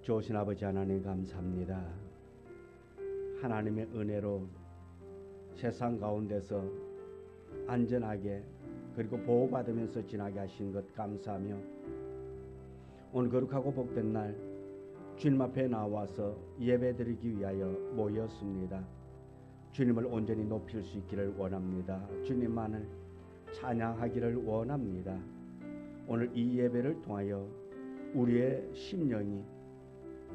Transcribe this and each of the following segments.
좋으신 아버지 하나님 감사합니다. 하나님의 은혜로 세상 가운데서 안전하게 그리고 보호받으면서 지나게 하신 것 감사하며 오늘 거룩하고 복된 날 주님 앞에 나와서 예배드리기 위하여 모였습니다. 주님을 온전히 높일 수 있기를 원합니다. 주님만을 찬양하기를 원합니다. 오늘 이 예배를 통하여 우리의 심령이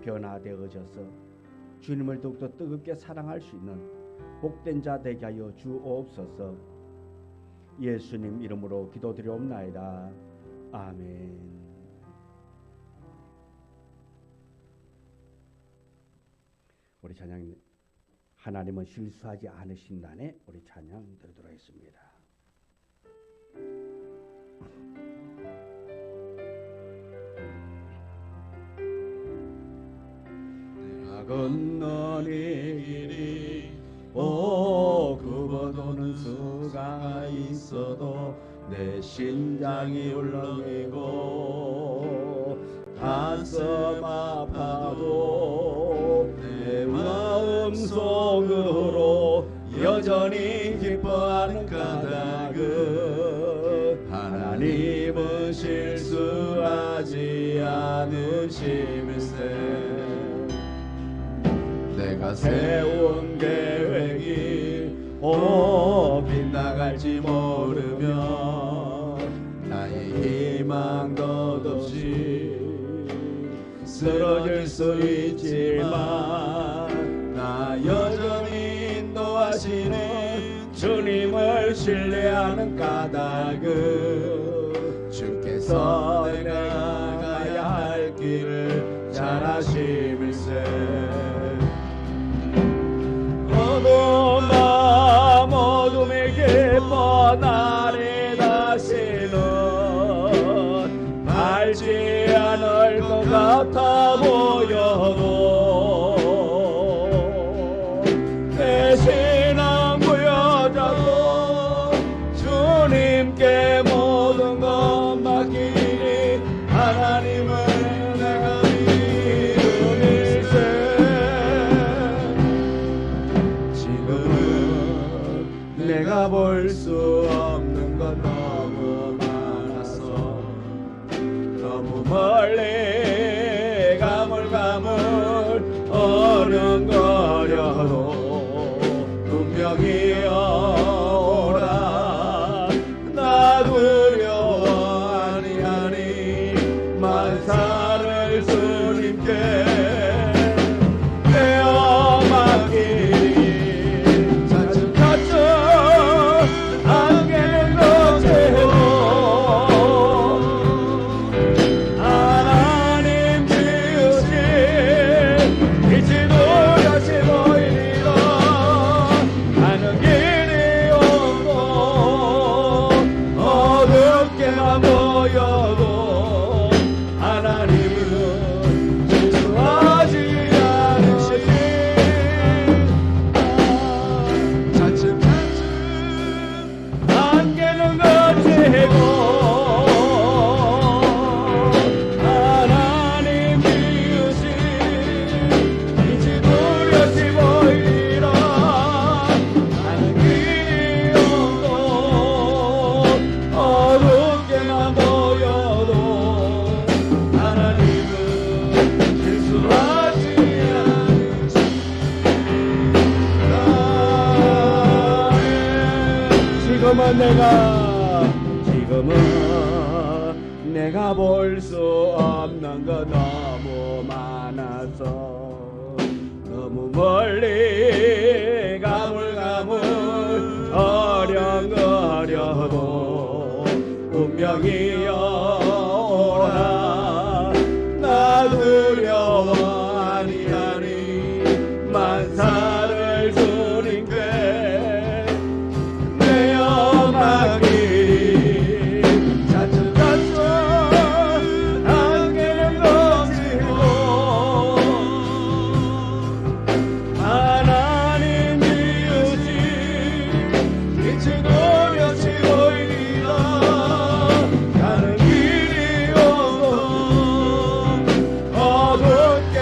변화되어져서 주님을 더욱더 뜨겁게 사랑할 수 있는 복된 자 되게 하여 주옵소서. 예수님 이름으로 기도드리옵나이다. 아멘. 우리 찬양, 하나님은 실수하지 않으신다네. 우리 찬양 드리도록 하겠습니다. 건너는 길이 굽어도는 수가 있어도 내 심장이 울렁이고 가슴 아파도 내 마음속으로 여전히 기뻐하는 까닭은 하나님은 실수하지 않으심일세. 내가 세운 계획이 빗나갈지 모르며 나의 희망 덧없이 쓰러질 수 있지만 나 여전히 인도하시는 주님을 신뢰하는 까닭은 주께서 내가 가야 할 길을 잘 아심일세. 어두운 밤 어둠에 깊어 나를 다시는 밝지 않을 것 같아 보여도 내 신앙 부여잡고 주님께 모든 것 맡기니 하나님을 내가 믿으니세. 내가 볼 수 없는 건 너무 많았어. 너무 멀리 가물가물 어른거려도 분명히 오라. 나 두려워 아니 만사를 주님께 내어 맡기니 지금은 내가 볼 수 없는 거 너무 많아서 너무 멀리 가물가물 어령거려도 분명히 오라. 나 두려워 아니 만사를 주님께 내어 맡기니 차츰차츰 안개는 거치고 하나님 이으신 빛이 노려지 보이리라. 가는 길이 오고 어둡게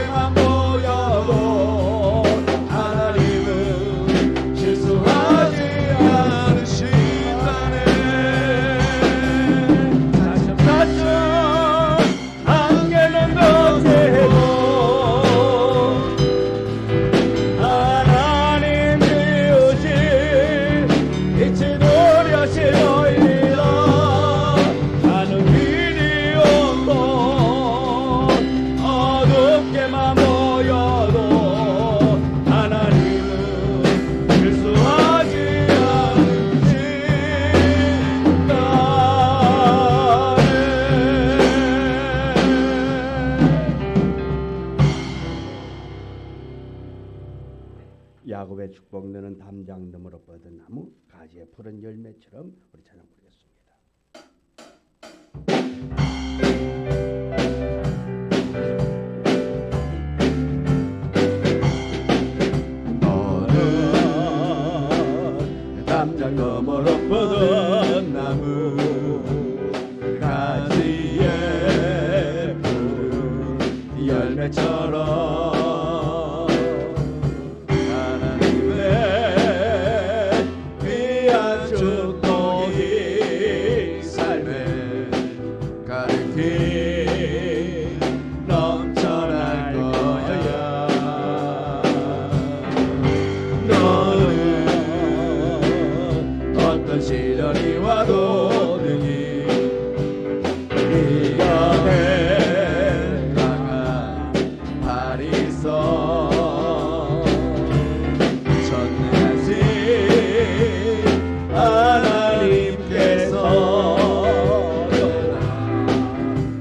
축복 너는 담장 너머로 뻗은 나무 가지에 푸른 열매처럼 우리 찬양 부르겠습니다. 너는 담장 너머로 뻗은 나무 가지에 푸른 열매처럼 시련이 와도 능히 이겨낼 강한 발이 있어 전능하신 하나님께서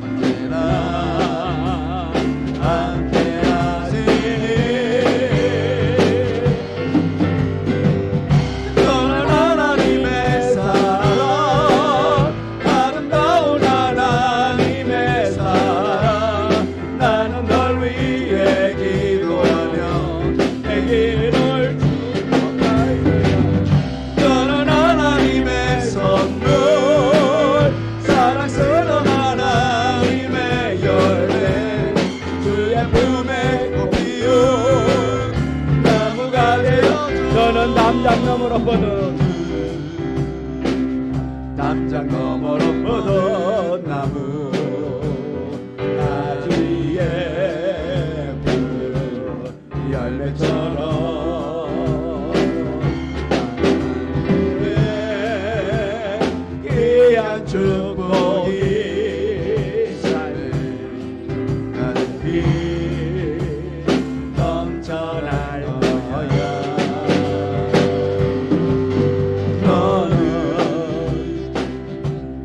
언제나 함께하시니 너는 하나님의 담장 너머로 뻗은 담장 너머로 뻗은 나무 가지에 푸른 열매처럼 귀한 축복이 삶에 가득히 넘쳐날 거야.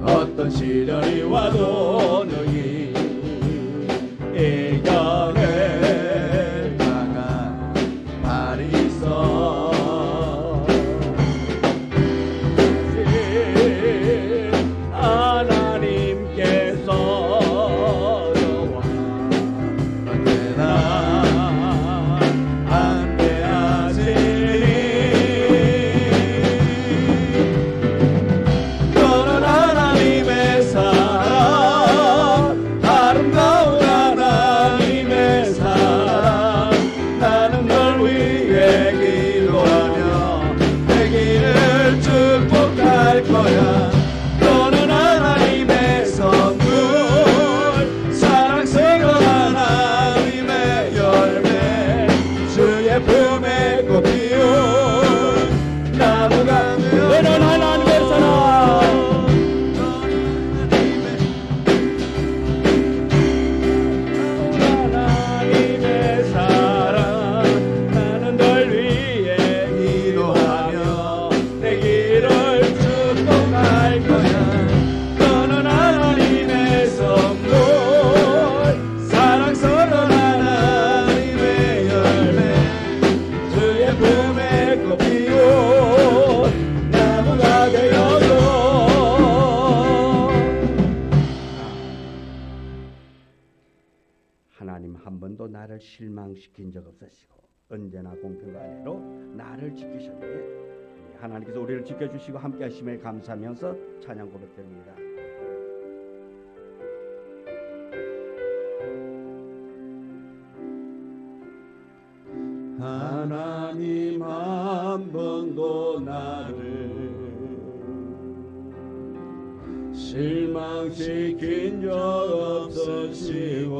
어떤 시련이 와도 능히 이겨낼 강한 발이 있어 하나님께서 너와 언제나 함께하시니 너는 하나님의 사랑 아름다운 하나님의 사랑 나는 널 위해 기도하며 내 길을 축복할 거야. 너는 하나님의 선물 사랑스러운 하나님의 열매 주의 품에 꼭 피운 나무가 너는 하나님의 사랑 하나님의 사랑 나는 널 위해 기도하며 내 길을 축복할 거야. 너는 하나님의 선물 사랑스러운 하나님의 열매 주의 품에 꼭 피운 나무가 되어줘. 하나님 한 번도 나를 실망시킨 적 없으시고 언제나 공평과 은혜로 나를 지키셨기에 하나님께서 우리를 지켜주시고 함께 하심에 감사하면서 찬양 고백드립니다. 하나님 한 번도 나를 실망시킨 적 없으시고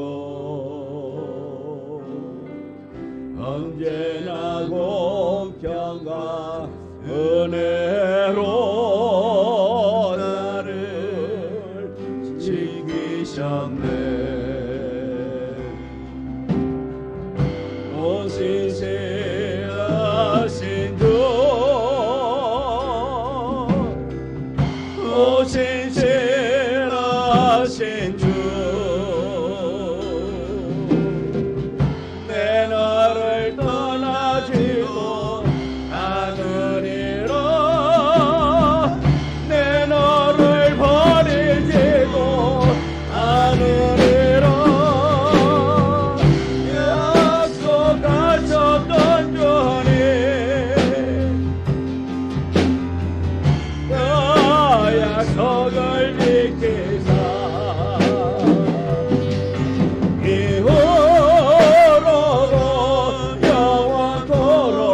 언제나 공평과 은혜로 나를 지키셨네. 신실하신 주 오 신실하신 주 내 나를 떠나지도 약속을 지키사 이후로도 영원토록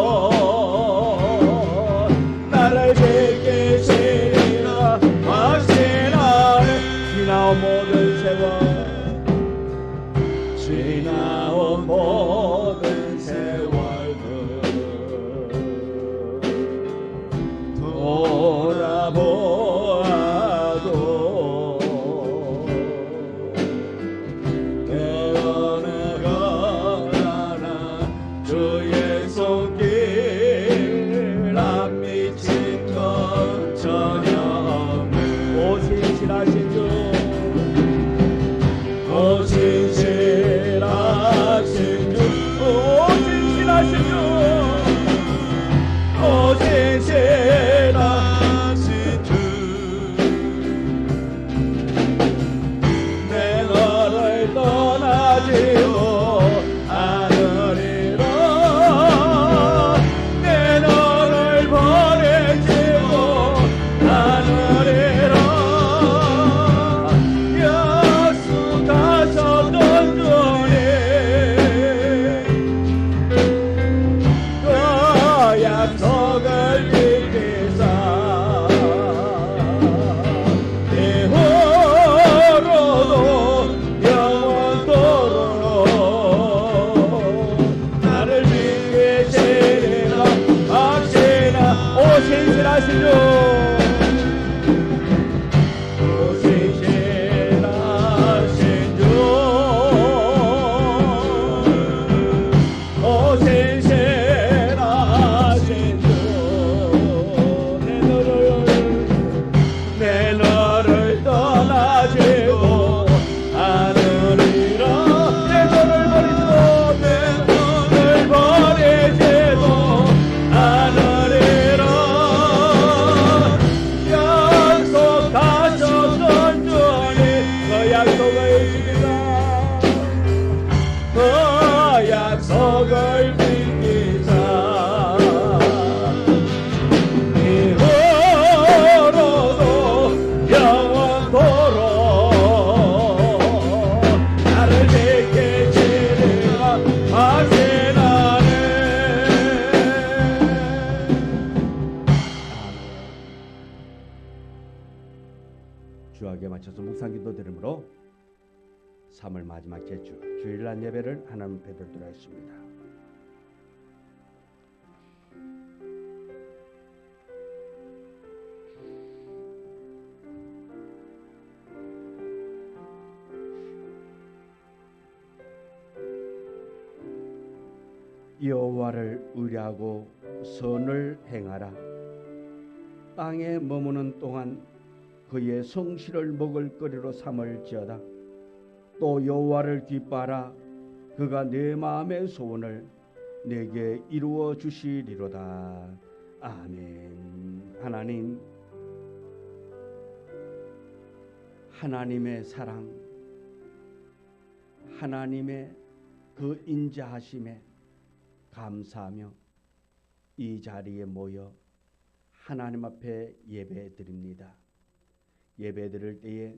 나를 지키시리라 확신하네. 지나온 모든 세월 지나온 모든 세월들 돌아보아도 깨어나가나 주의 손길 안 미친 것 전혀 없네. 오신실하신 주 오신실하신 주 오신실하신 주 오신실하신 주 내 너를 떠나지도 않으리라 내 너를 버리지도 않으리라 약속하셨던 주님 그 약속을 지키사 이후로도 영원토록 나를 지키시리라 확신하. 오신실하신 주 오신실하신 주 오신실하신 주 내 너를 떠나지도 않으리라 내 너를 버리지도 않으리라 약속하셨던 주님 그 약속을 지키라 그 약속을 지키사 이후로도 영원토록 나를 지키시리라 확신하네. 주하게 맞춰서 묵상기도 드림으로 3월 마지막 제주 주일날 예배를 하나님 앞에 드리도록 하겠습니다. 여호와를 의뢰하고 선을 행하라. 땅에 머무는 동안 그의 성실을 먹을거리로 삼을지어다. 또 여호와를 기뻐하라. 그가 내 마음의 소원을 내게 이루어 주시리로다. 아멘. 하나님, 하나님의 사랑, 하나님의 그 인자하심에 감사하며 이 자리에 모여 하나님 앞에 예배드립니다. 예배드릴 때에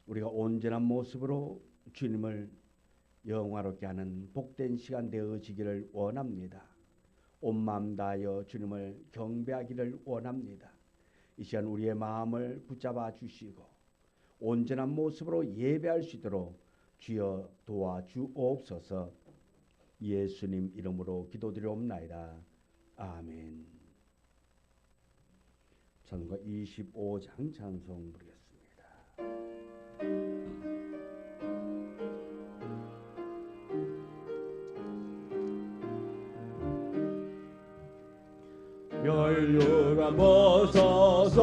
우리가 온전한 모습으로 주님을 영화롭게 하는 복된 시간 되어지기를 원합니다. 온 마음 다하여 주님을 경배하기를 원합니다. 이 시간 우리의 마음을 붙잡아 주시고 온전한 모습으로 예배할 수 있도록 주여 도와주옵소서. 예수님 이름으로 기도드리옵나이다. 아멘. 찬송가 25장 찬송 부르겠습니다. 멸류가 벗어서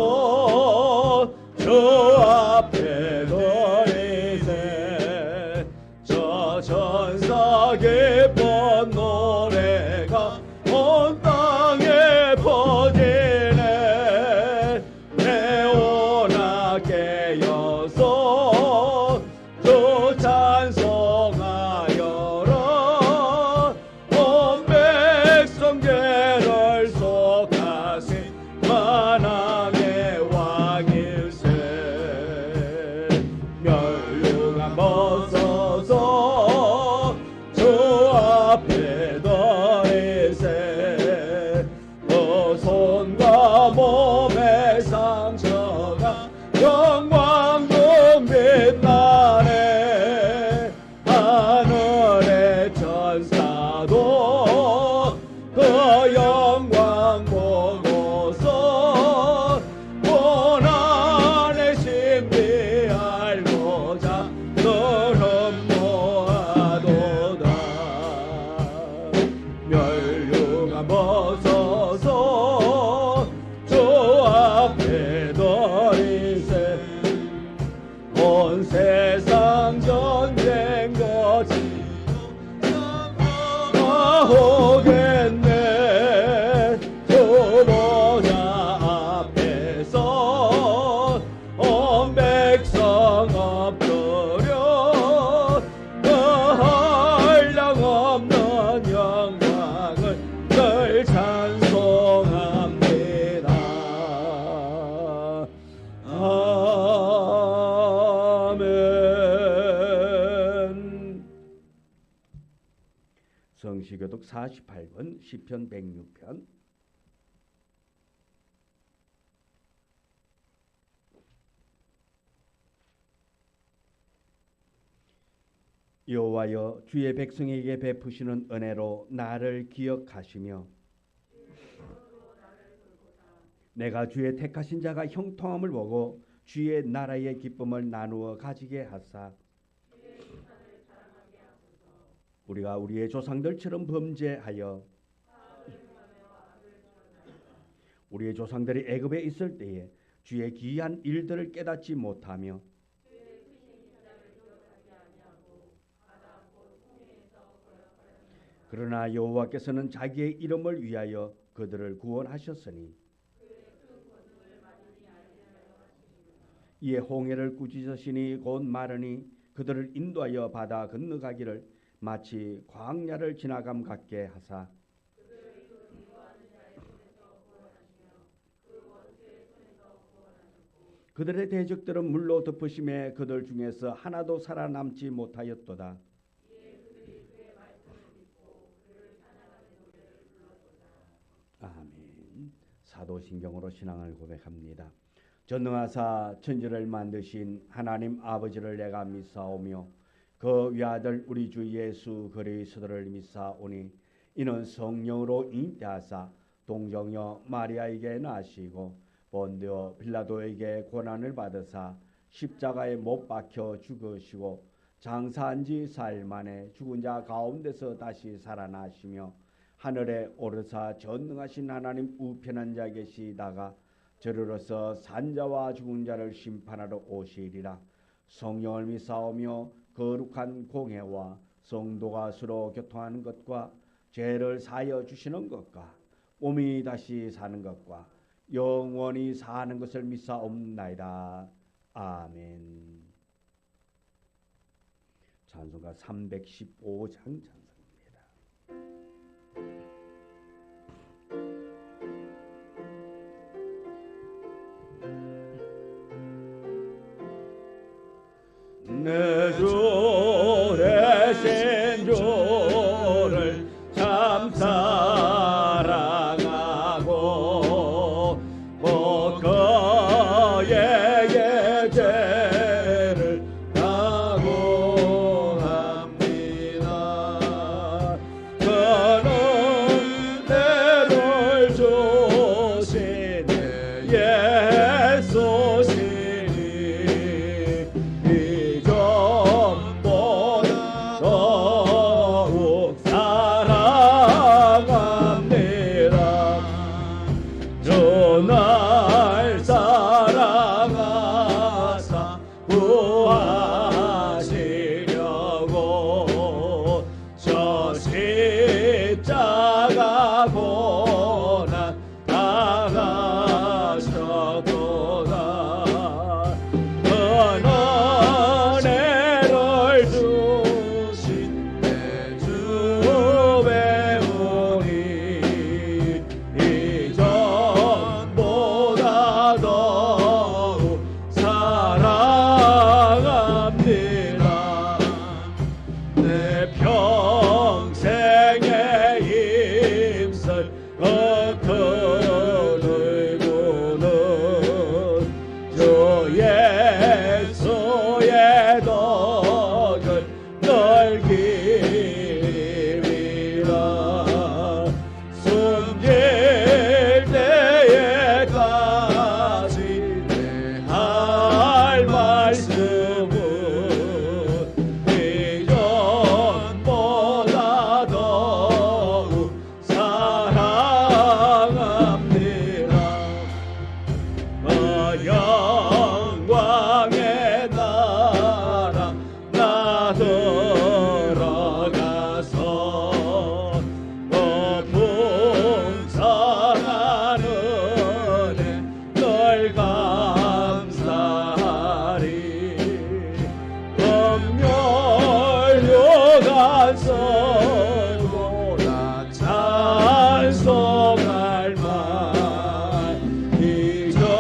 주 앞에 드리세 저 천사 기쁜 노래가 온 땅에 퍼지네 내오나 깨어서 주 찬송하여라 온 백성 죄를 속하신 만왕의 교독 48번 시편 106편. 여호와여, 주의 백성에게 베푸시는 은혜로 나를 기억하시며 내가 주의 택하신 자가 형통함을 보고 주의 나라의 기쁨을 나누어 가지게 하사 우리가 우리의 조상들처럼 범죄하여 우리의 조상들이 애굽에 있을 때에 주의 기이한 일들을 깨닫지 못하며 그러나 여호와께서는 자기의 이름을 위하여 그들을 구원하셨으니 이에 홍해를 꾸짖으시니 곧 마르니 그들을 인도하여 바다 건너가기를 마치 광야를 지나감 같게 하사 그들의 대적들은 물로 덮으심에 그들 중에서 하나도 살아남지 못하였도다. 아멘. 사도신경으로 신앙을 고백합니다. 전능하사 천지를 만드신 하나님 아버지를 내가 믿사오며 그 외아들 우리 주 예수 그리스도를 믿사오니 이는 성령으로 잉태하사 동정녀 마리아에게 나시고 본디오 빌라도에게 고난을 받으사 십자가에 못 박혀 죽으시고 장사한 지 사일 만에 죽은 자 가운데서 다시 살아나시며 하늘에 오르사 전능하신 하나님 우편한 자 계시다가 저리로서 산자와 죽은 자를 심판하러 오시리라. 성령을 믿사오며 거룩한 공회와 성도가 서로 교통하는 것과 죄를 사하여 주시는 것과 몸이 다시 사는 것과 영원히 사는 것을 믿사옵나이다. 아멘. 찬송가 315장 찬송입니다. 내 주 대신 주를 참 사랑하고 곧 그에게 죄를 당합니다. 그는 은혜를 주시네 예수시니 더욱 사랑합니다. 주 날 사랑하사 구하시려고 저 십자가 고난 당하셨도다. 은혜를 주신 내 주 배우니 이전보다 더욱 사랑합니다. 내 평생의 힘쓸 거두고는 주 예수의 덕을 넓히리라. 숨길 때에까지 내 할 말씀은 이전보다 더욱 사랑합니다. 영광의 나라 나 들어가서 풍성한 은혜 널 감사하리. 검열료가 서보다 찬송할 만 이전보다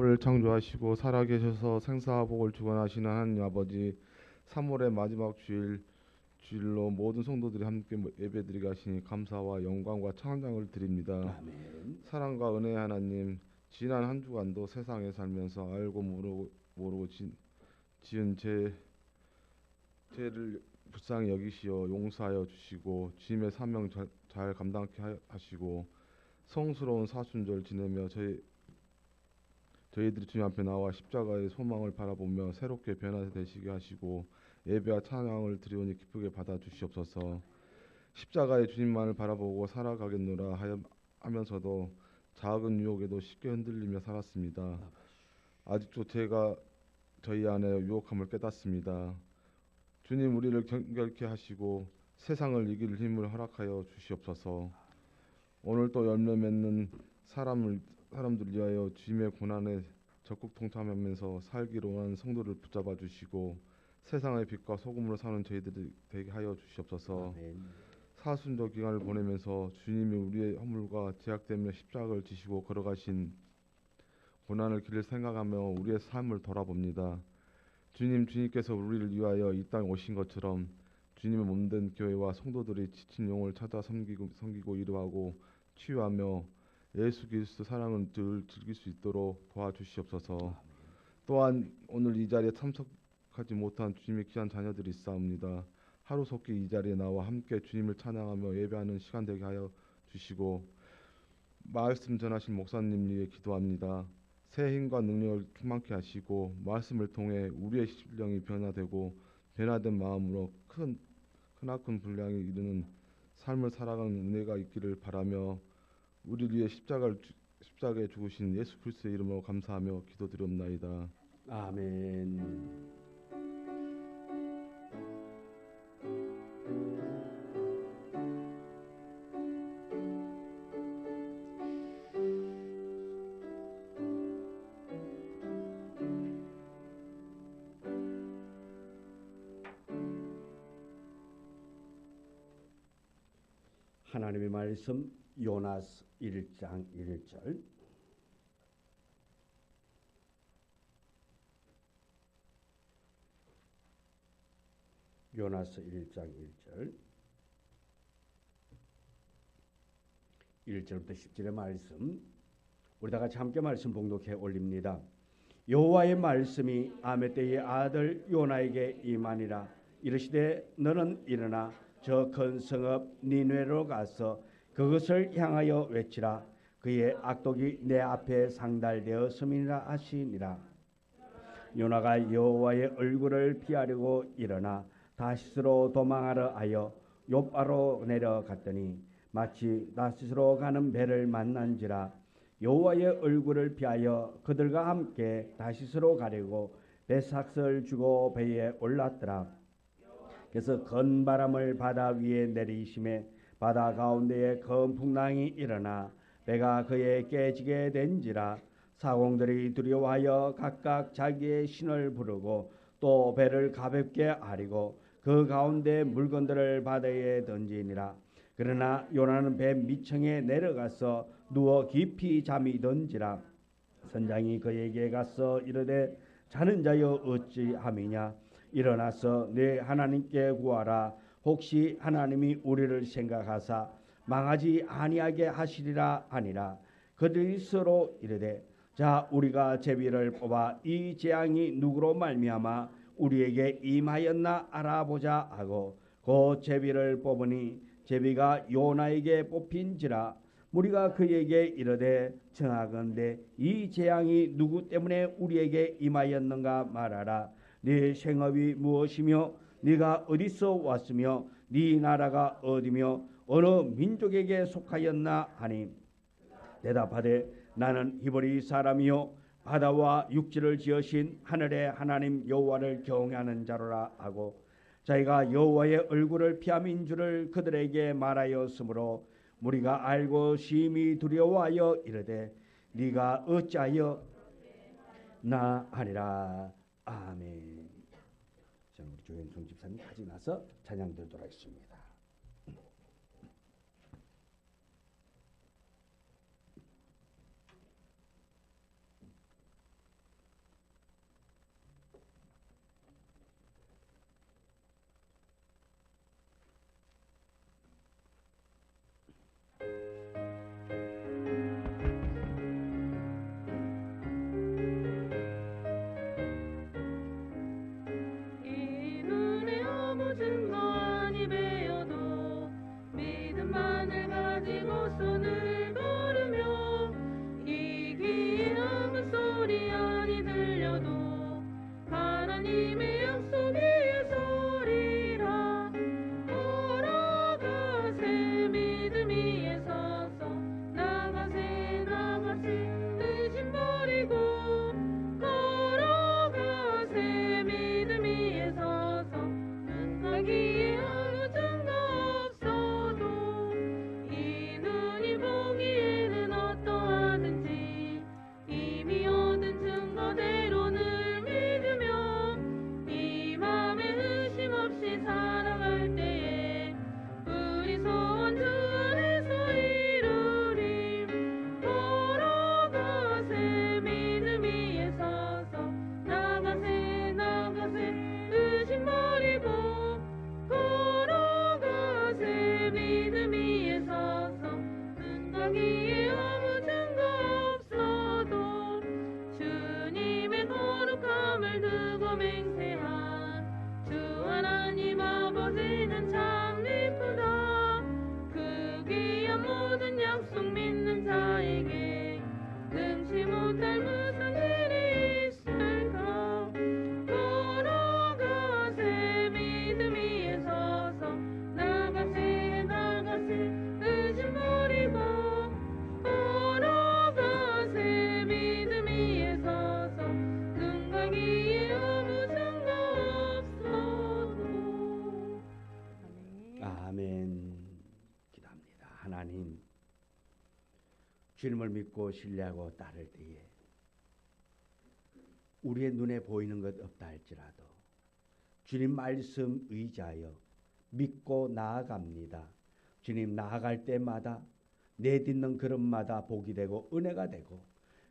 하늘을 창조하시고 살아계셔서 생사와 복을 주관하시는 하나님 아버지, 3월의 마지막 주일로 모든 성도들이 함께 예배드리게 하시니 감사와 영광과 찬양을 드립니다. 아멘. 사랑과 은혜의 하나님, 지난 한 주간도 세상에 살면서 알고 모르고 지은 죄를 불쌍히 여기시어 용서하여 주시고 주님의 사명 잘 감당케 하시고 성스러운 사순절 지내며 저희들이 주님 앞에 나와 십자가의 소망을 바라보며 새롭게 변화되시게 하시고 예배와 찬양을 드리오니 기쁘게 받아 주시옵소서. 십자가의 주님만을 바라보고 살아가겠노라 하면서도 작은 유혹에도 쉽게 흔들리며 살았습니다. 아직도 제가 저희 안에 유혹함을 깨닫습니다. 주님, 우리를 경결케 하시고 세상을 이길 힘을 허락하여 주시옵소서. 오늘 또 열매 맺는 사람들 위하여 주님의 고난에 적극 동참하면서 살기로 원하는 성도를 붙잡아 주시고 세상의 빛과 소금으로 사는 저희들이 되게 하여 주시옵소서. 아멘. 사순절 기간을 보내면서 주님이 우리의 허물과 죄악 때문에 십자가를 지시고 걸어가신 고난의 길을 생각하며 우리의 삶을 돌아봅니다. 주님께서 우리를 위하여 이 땅에 오신 것처럼 주님의 몸된 교회와 성도들이 지친 영혼을 찾아 섬기고 이루하고 치유하며 예수 그리스도 사랑을 즐길 수 있도록 도와주시옵소서. 또한 오늘 이 자리에 참석하지 못한 주님의 귀한 자녀들이 있사옵니다. 하루속히 이 자리에 나와 함께 주님을 찬양하며 예배하는 시간 되게 하여 주시고 말씀 전하신 목사님 위해 기도합니다. 새 힘과 능력을 충만케 하시고 말씀을 통해 우리의 신령이 변화되고 변화된 마음으로 크나큰 분량이 이르는 삶을 살아가는 은혜가 있기를 바라며 우리를 위해 십자가에 죽으신 예수 그리스도의 이름으로 감사하며 기도드리옵나이다. 아멘. 하나님의 말씀 요나스 1장 1절. 요나스 1장 1절. 1절부터 10절의 말씀 우리 다 같이 함께 말씀 봉독해 올립니다. 여호와의 말씀이 아메떼의 아들 요나에게 임하니라. 이르시되 너는 일어나 저 큰 성읍 니느웨로 가서 그것을 향하여 외치라. 그의 악독이 내 앞에 상달되었음이라 하시니라. 요나가 여호와의 얼굴을 피하려고 일어나 다시스로 도망하려 하여 욥바로 내려갔더니 마치 다시스로 가는 배를 만난지라. 여호와의 얼굴을 피하여 그들과 함께 다시스로 가려고 배삭을 주고 배에 올랐더라. 그래서 건 바람을 바다 위에 내리심에 바다 가운데에 큰 풍랑이 일어나 배가 그에 깨지게 된지라. 사공들이 두려워하여 각각 자기의 신을 부르고 또 배를 가볍게 하리고 그 가운데 물건들을 바다에 던지니라. 그러나 요나는 배 밑층에 내려가서 누워 깊이 잠이 든지라. 선장이 그에게 가서 이르되 자는 자여 어찌함이냐. 일어나서 내 하나님께 구하라. 혹시 하나님이 우리를 생각하사 망하지 아니하게 하시리라 하니라. 그들이 서로 이르되 자 우리가 제비를 뽑아 이 재앙이 누구로 말미암아 우리에게 임하였나 알아보자 하고 그 제비를 뽑으니 제비가 요나에게 뽑힌지라. 무리가 그에게 이르되 청하건대 이 재앙이 누구 때문에 우리에게 임하였는가 말하라. 네 생업이 무엇이며 네가 어디서 왔으며 네 나라가 어디며 어느 민족에게 속하였나 하니 대답하되 나는 히브리 사람이요 바다와 육지를 지으신 하늘의 하나님 여호와를 경외하는 자로라 하고 자기가 여호와의 얼굴을 피함인 줄을 그들에게 말하였으므로 무리가 알고 심히 두려워하여 이르되 네가 어찌하여 나 하니라. 아멘. 자, 우리 조현성 집사님 가지고 나서 찬양 드리도록 하겠습니다. 아닌 주님을 믿고 신뢰하고 따를 때에 우리의 눈에 보이는 것 없다 할지라도 주님 말씀 의지하여 믿고 나아갑니다. 주님 나아갈 때마다 내딛는 걸음마다 복이 되고 은혜가 되고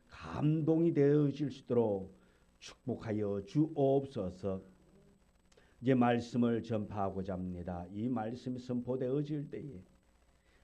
감동이 되어질 수 있도록 축복하여 주옵소서. 이제 말씀을 전파하고자 합니다. 이 말씀이 선포되어질 때에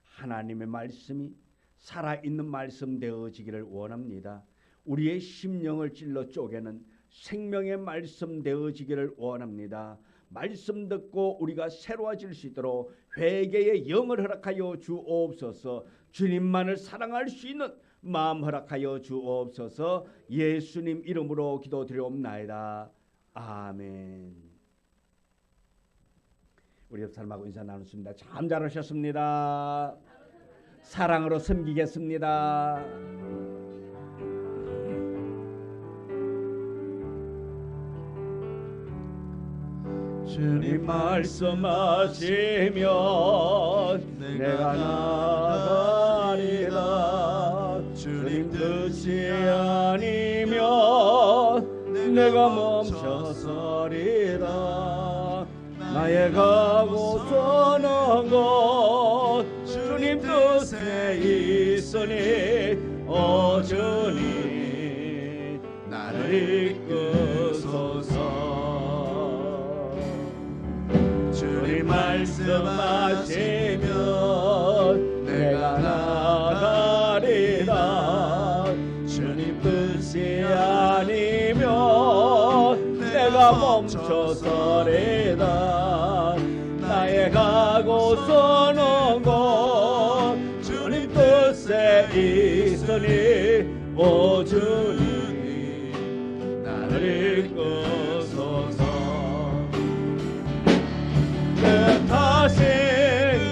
하나님의 말씀이 살아있는 말씀 되어지기를 원합니다. 우리의 심령을 찔러 쪼개는 생명의 말씀 되어지기를 원합니다. 말씀 듣고 우리가 새로워질 수 있도록 회개의 영을 허락하여 주옵소서. 주님만을 사랑할 수 있는 마음 허락하여 주옵소서. 예수님 이름으로 기도드리옵나이다. 아멘. 우리 옆 사람하고 인사 나눴습니다. 참 잘하셨습니다. 사랑으로 섬기겠습니다. 주님 말씀하시면 내가 나가리라. 주님 뜻이 아니면 내가 멈춰서리라. 나의 가고 서는 곳 주님 뜻에 있으니 오 주님 나를 이끄소서. 주님 말씀하시면 내가 나가리라. 주님 뜻이 아니면 내가 멈춰서리라. 나의 가고 서는 곳 주님 뜻에 있으니 오 주님 나를 이끄소서. 뜻하신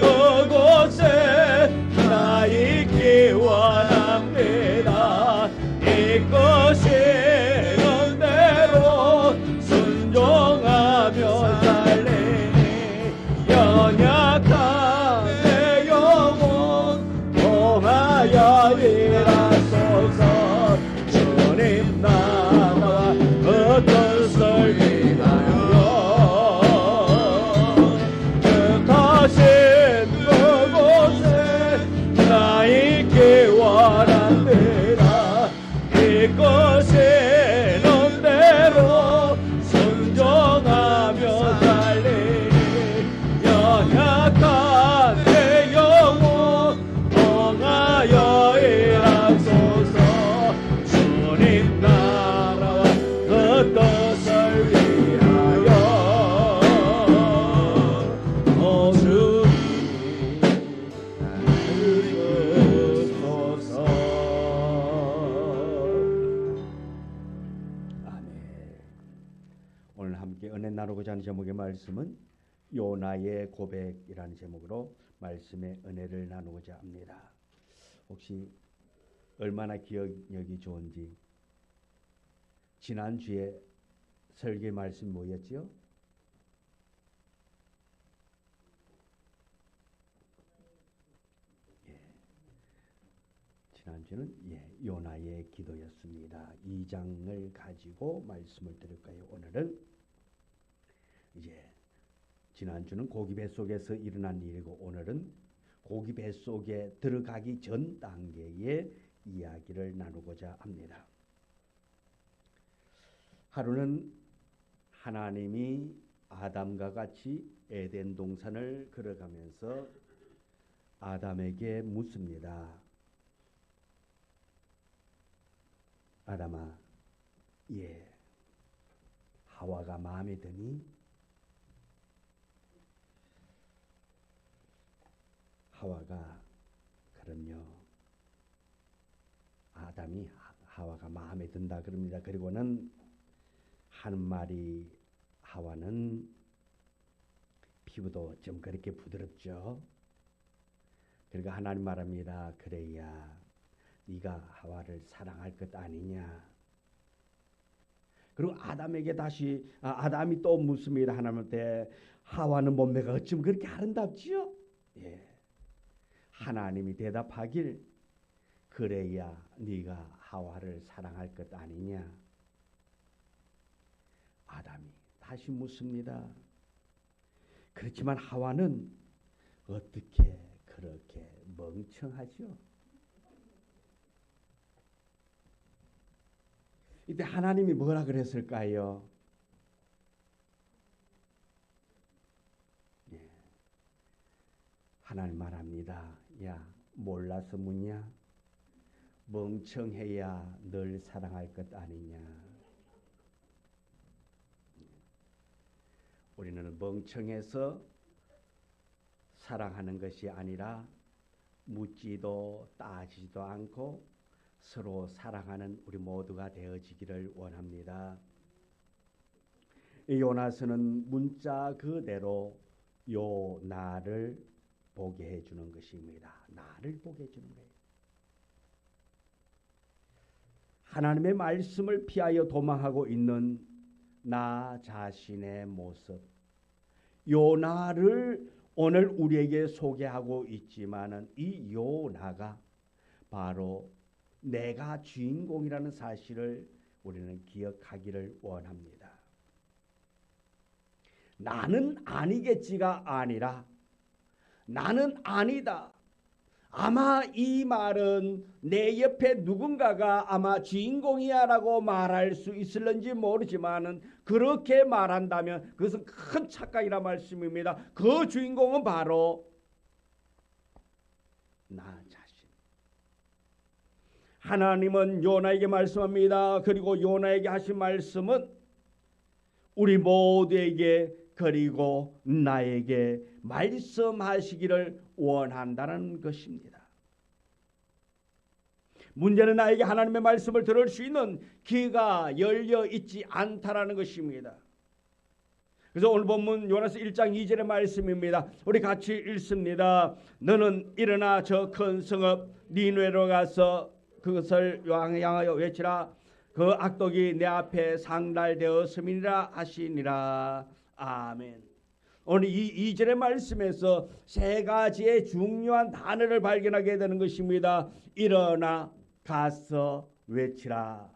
그곳에 나 있기 원합니다. 이끄시는 대로 순종하며 살리니 연약한 내 영혼 통하여 일하소서. 주님 나와 어떤 설비나요. 이끄시는 대로 순종하며 살리니 연약한 내 영혼 통하여 일하소서. 주님 나라와 그 뜻을 위하여 오 주님 이끄소서. 오늘 함께 은혜 나누고자 하는 제목의 말씀은 요나의 고백이라는 제목으로 말씀의 은혜를 나누고자 합니다. 혹시 얼마나 기억력이 좋은지 지난주에 설교 말씀 뭐였죠? 지난주는 요나의 기도였습니다. 2장을 가지고 말씀을 드릴까요? 오늘은 이제 지난주는 고기 뱃속에서 일어난 일이고 오늘은 고기 뱃속에 들어가기 전 단계의 이야기를 나누고자 합니다. 하루는 하나님이 아담과 같이 에덴 동산을 걸어가면서 아담에게 묻습니다. 아담아, 하와가 마음에 드니? 하와가 그럼요. 아담이 하와가 마음에 든다 그럽니다. 그리고는 하는 말이 하와는 피부도 좀 그렇게 부드럽죠. 그러니까 하나님 말합니다. 그래야 네가 하와를 사랑할 것 아니냐. 그리고 아담에게 다시 아담이 또 묻습니다. 하나님한테 하와는 몸매가 어쩜 그렇게 아름답지요? 하나님이 대답하길 그래야 네가 하와를 사랑할 것 아니냐. 아담이 다시 묻습니다. 그렇지만 하와는 어떻게 그렇게 멍청하죠? 이때 하나님이 뭐라 그랬을까요? 하나님 말합니다. 야, 몰라서 묻냐? 멍청해야 널 사랑할 것 아니냐. 우리는 멍청해서 사랑하는 것이 아니라 묻지도 따지지도 않고 서로 사랑하는 우리 모두가 되어지기를 원합니다. 요나서는 문자 그대로 요나를 보게 해주는 것입니다. 나를 보게 해주는 거예요. 하나님의 말씀을 피하여 도망하고 있는 나 자신의 모습, 요나를 오늘 우리에게 소개하고 있지만은 이 요나가 바로 내가 주인공이라는 사실을 우리는 기억하기를 원합니다. 나는 아니겠지가 아니라 나는 아니다. 아마 이 말은 내 옆에 누군가가 아마 주인공이야라고 말할 수 있을런지 모르지만은 그렇게 말한다면 그것은 큰 착각이라 말씀입니다. 그 주인공은 바로 나 자신. 하나님은 요나에게 말씀합니다. 그리고 요나에게 하신 말씀은 우리 모두에게 그리고 나에게 말씀하시기를 원한다는 것입니다. 문제는 나에게 하나님의 말씀을 들을 수 있는 귀가 열려 있지 않다라는 것입니다. 그래서 오늘 본문 요나서 1장 2절의 말씀입니다. 우리 같이 읽습니다. 너는 일어나 저 큰 성읍 니느웨로 가서 그것을 향하여 외치라. 그 악독이 내 앞에 상달되었음이니라 하시니라. 아멘. 오늘 이 2절의 말씀에서 세 가지의 중요한 단어를 발견하게 되는 것입니다. 일어나 가서 외치라.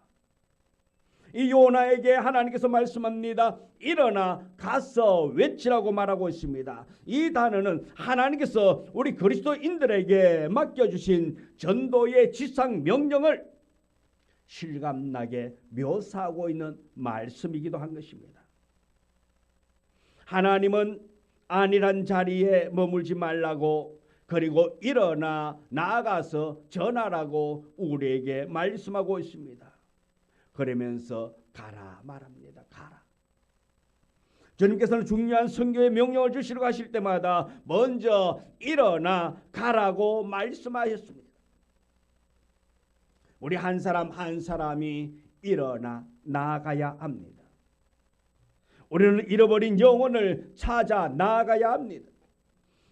이 요나에게 하나님께서 말씀합니다. 일어나 가서 외치라고 말하고 있습니다. 이 단어는 하나님께서 우리 그리스도인들에게 맡겨주신 전도의 지상 명령을 실감나게 묘사하고 있는 말씀이기도 한 것입니다. 하나님은 안일한 자리에 머물지 말라고 그리고 일어나 나아가서 전하라고 우리에게 말씀하고 있습니다. 그러면서 가라 말합니다. 가라. 주님께서는 중요한 성경의 명령을 주시러 가실 때마다 먼저 일어나 가라고 말씀하셨습니다. 우리 한 사람 한 사람이 일어나 나아가야 합니다. 우리는 잃어버린 영혼을 찾아 나아가야 합니다.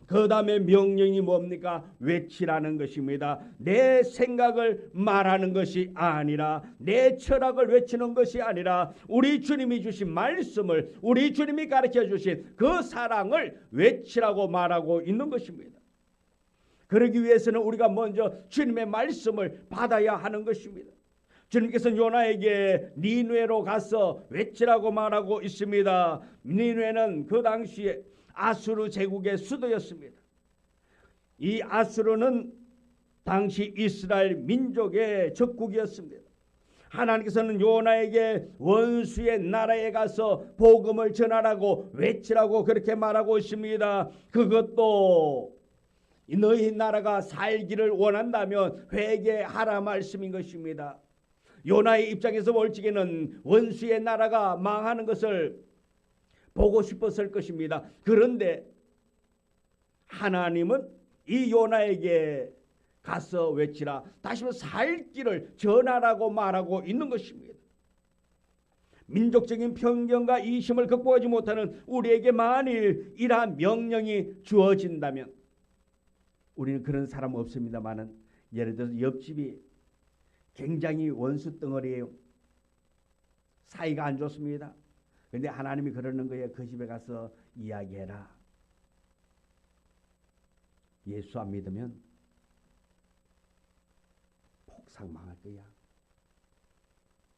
그 다음에 명령이 뭡니까? 외치라는 것입니다. 내 생각을 말하는 것이 아니라 내 철학을 외치는 것이 아니라 우리 주님이 주신 말씀을 우리 주님이 가르쳐 주신 그 사랑을 외치라고 말하고 있는 것입니다. 그러기 위해서는 우리가 먼저 주님의 말씀을 받아야 하는 것입니다. 주님께서는 요나에게 니느웨로 가서 외치라고 말하고 있습니다. 니느웨는 그 당시에 아수르 제국의 수도였습니다. 이 아수르는 당시 이스라엘 민족의 적국이었습니다. 하나님께서는 요나에게 원수의 나라에 가서 복음을 전하라고 외치라고 그렇게 말하고 있습니다. 그것도 너희 나라가 살기를 원한다면 회개하라 말씀인 것입니다. 요나의 입장에서 볼 적에는 원수의 나라가 망하는 것을 보고 싶었을 것입니다. 그런데 하나님은 이 요나에게 가서 외치라, 다시 한번 살 길을 전하라고 말하고 있는 것입니다. 민족적인 편견과 이심을 극복하지 못하는 우리에게 만일 이러한 명령이 주어진다면, 우리는 그런 사람 없습니다만은 예를 들어서 옆집이 굉장히 원수 덩어리예요. 사이가 안 좋습니다. 그런데 하나님이 그러는 거예요. 그 집에 가서 이야기해라. 예수 안 믿으면 폭삭 망할 거야.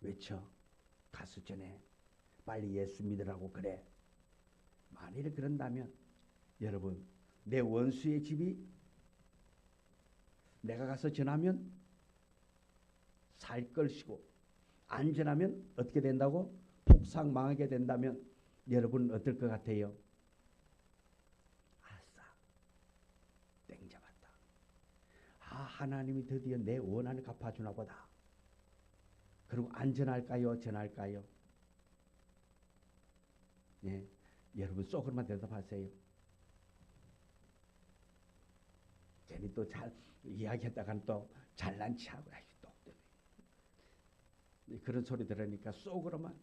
외쳐. 가서 전에 빨리 예수 믿으라고 그래. 만일 그런다면 여러분, 내 원수의 집이 내가 가서 전하면 살 것이고, 안 전하면 어떻게 된다고? 폭삭 망하게 된다면 여러분은 어떨 것 같아요? 아싸, 땡 잡았다. 하나님이 드디어 내 원한을 갚아주나 보다. 그리고 안 전할까요? 전할까요? 예, 여러분 속으로만 대답하세요. 괜히 또 잘 이야기했다간 또 잘난 체하고 또 그런 소리 들으니까 속으로만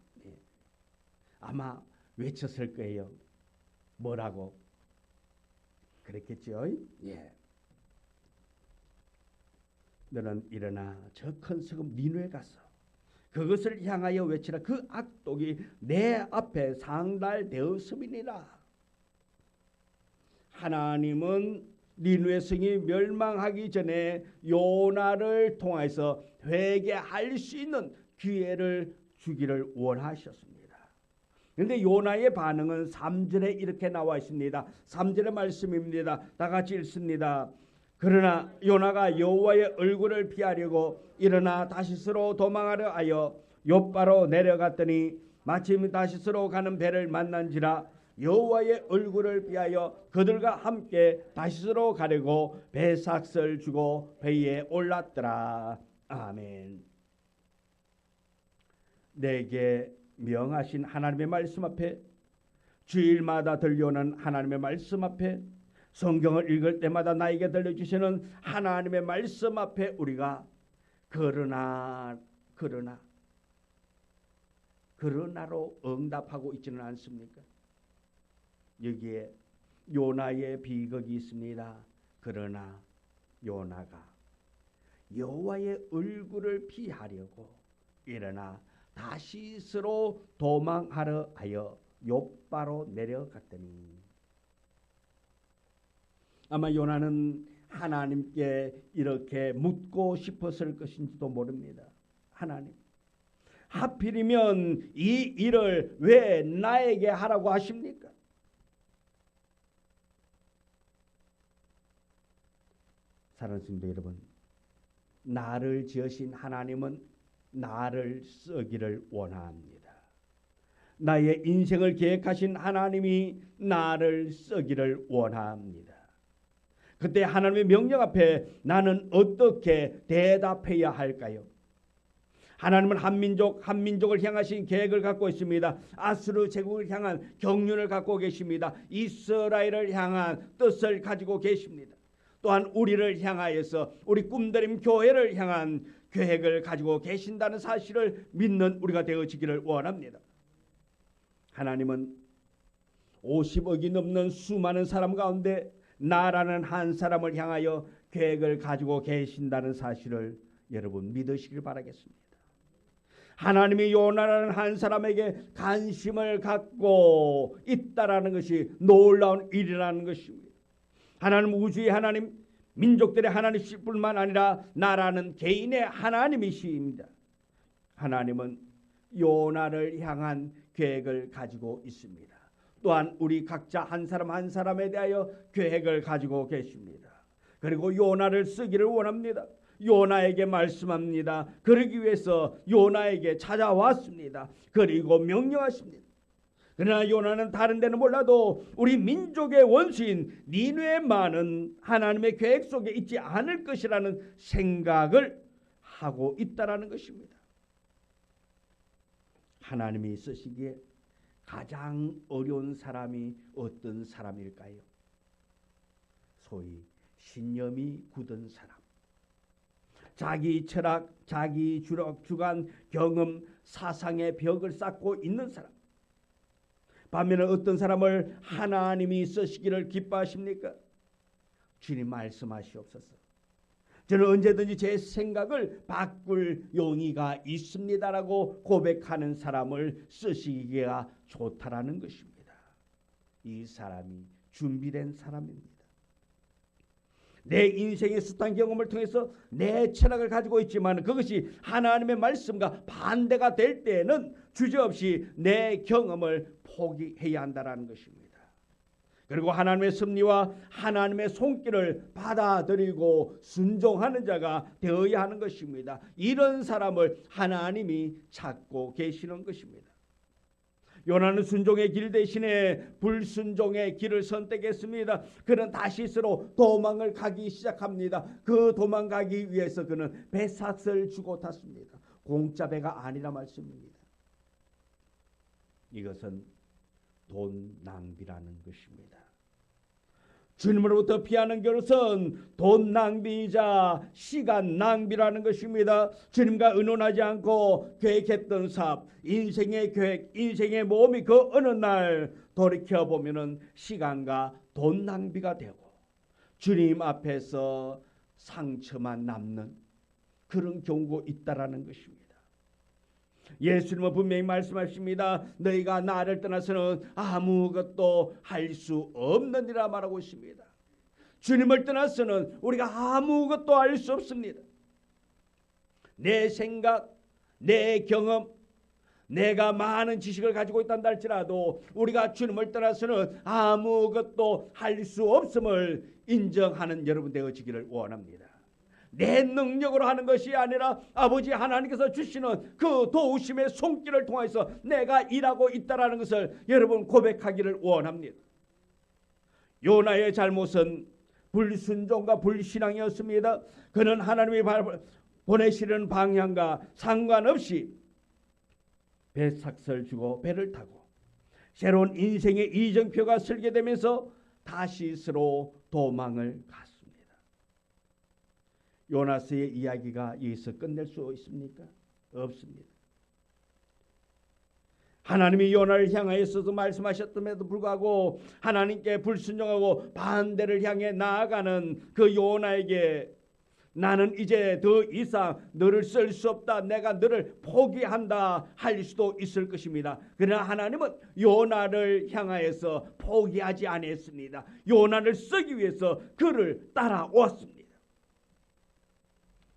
아마 외쳤을 거예요. 뭐라고? 그랬겠죠? 예. 너는 일어나 저 큰 성읍 니누에 가서 그것을 향하여 외치라. 그 악독이 내 앞에 상달되었음이니라. 하나님은 니누의 성이 멸망하기 전에 요나를 통해서 회개할 수 있는 기회를 주기를 원하셨습니다. 그런데 요나의 반응은 3절에 이렇게 나와 있습니다. 3절의 말씀입니다. 다 같이 읽습니다. 그러나 요나가 여호와의 얼굴을 피하려고 일어나 다시스로 도망하려 하여 욥바로 내려갔더니 마침 다시스로 가는 배를 만난지라. 여호와의 얼굴을 피하여 그들과 함께 다시스로 가려고 배삭을 주고 배에 올랐더라. 아멘. 내게 명하신 하나님의 말씀 앞에, 주일마다 들려오는 하나님의 말씀 앞에, 성경을 읽을 때마다 나에게 들려주시는 하나님의 말씀 앞에 우리가 그러나로 응답하고 있지는 않습니까? 여기에 요나의 비극이 있습니다. 그러나 요나가 여호와의 얼굴을 피하려고 일어나 다시스로 도망하려 하여 욥바로 내려갔더니, 아마 요나는 하나님께 이렇게 묻고 싶었을 것인지도 모릅니다. 하나님, 하필이면 이 일을 왜 나에게 하라고 하십니까? 사랑하는 성도 여러분, 나를 지으신 하나님은 나를 쓰기를 원합니다. 나의 인생을 계획하신 하나님이 나를 쓰기를 원합니다. 그때 하나님의 명령 앞에 나는 어떻게 대답해야 할까요? 하나님은 한민족을 향하신 계획을 갖고 있습니다. 아수르 제국을 향한 경륜을 갖고 계십니다. 이스라엘을 향한 뜻을 가지고 계십니다. 또한 우리를 향하여서 우리 꿈드림 교회를 향한 계획을 가지고 계신다는 사실을 믿는 우리가 되어지기를 원합니다. 하나님은 50억이 넘는 수많은 사람 가운데 나라는 한 사람을 향하여 계획을 가지고 계신다는 사실을 여러분 믿으시길 바라겠습니다. 하나님이 요나라는 한 사람에게 관심을 갖고 있다라는 것이 놀라운 일이라는 것입니다. 하나님, 우주의 하나님, 민족들의 하나님이실 뿐만 아니라 나라는 개인의 하나님이십니다. 하나님은 요나를 향한 계획을 가지고 있습니다. 또한 우리 각자 한 사람 한 사람에 대하여 계획을 가지고 계십니다. 그리고 요나를 쓰기를 원합니다. 요나에게 말씀합니다. 그러기 위해서 요나에게 찾아왔습니다. 그리고 명령하십니다. 그러나 요나는 다른 데는 몰라도 우리 민족의 원수인 니느웨만은 하나님의 계획 속에 있지 않을 것이라는 생각을 하고 있다라는 것입니다. 하나님이 쓰시기에 가장 어려운 사람이 어떤 사람일까요? 소위 신념이 굳은 사람, 자기 철학, 자기 주관, 경험, 사상의 벽을 쌓고 있는 사람. 반면에 어떤 사람을 하나님이 쓰시기를 기뻐하십니까? 주님 말씀하시옵소서. 저는 언제든지 제 생각을 바꿀 용의가 있습니다라고 고백하는 사람을 쓰시기가 좋다라는 것입니다. 이 사람이 준비된 사람입니다. 내 인생의 숱한 경험을 통해서 내 철학을 가지고 있지만 그것이 하나님의 말씀과 반대가 될 때에는 주저없이 내 경험을 포기해야 한다는 것입니다. 그리고 하나님의 섭리와 하나님의 손길을 받아들이고 순종하는 자가 되어야 하는 것입니다. 이런 사람을 하나님이 찾고 계시는 것입니다. 요나는 순종의 길 대신에 불순종의 길을 선택했습니다. 그는 다시스로 도망을 가기 시작합니다. 그 도망가기 위해서 그는 배삭을 주고 탔습니다. 공짜 배가 아니라 말씀입니다. 이것은 돈 낭비라는 것입니다. 주님으로부터 피하는 것은 돈 낭비이자 시간 낭비라는 것입니다. 주님과 의논하지 않고 계획했던 사업, 인생의 계획, 인생의 모험이 그 어느 날 돌이켜보면 시간과 돈 낭비가 되고 주님 앞에서 상처만 남는 그런 경우가 있다라는 것입니다. 예수님은 분명히 말씀하십니다. 너희가 나를 떠나서는 아무것도 할 수 없느니라 말하고 있습니다. 주님을 떠나서는 우리가 아무것도 할 수 없습니다. 내 생각, 내 경험, 내가 많은 지식을 가지고 있단다 할지라도 우리가 주님을 떠나서는 아무것도 할 수 없음을 인정하는 여러분 되어지기를 원합니다. 내 능력으로 하는 것이 아니라 아버지 하나님께서 주시는 그 도우심의 손길을 통해서 내가 일하고 있다는 것을 여러분 고백하기를 원합니다. 요나의 잘못은 불순종과 불신앙이었습니다. 그는 하나님이 보내시는 방향과 상관없이 배삭을 주고 배를 타고 새로운 인생의 이정표가 설계되면서 다시스로 도망을 갔습니다. 요나스의 이야기가 여기서 끝낼 수 있습니까? 없습니다. 하나님이 요나를 향하여서도 말씀하셨음에도 불구하고 하나님께 불순종하고 반대를 향해 나아가는 그 요나에게 나는 이제 더 이상 너를 쓸 수 없다, 내가 너를 포기한다 할 수도 있을 것입니다. 그러나 하나님은 요나를 향하여서 포기하지 않았습니다. 요나를 쓰기 위해서 그를 따라왔습니다.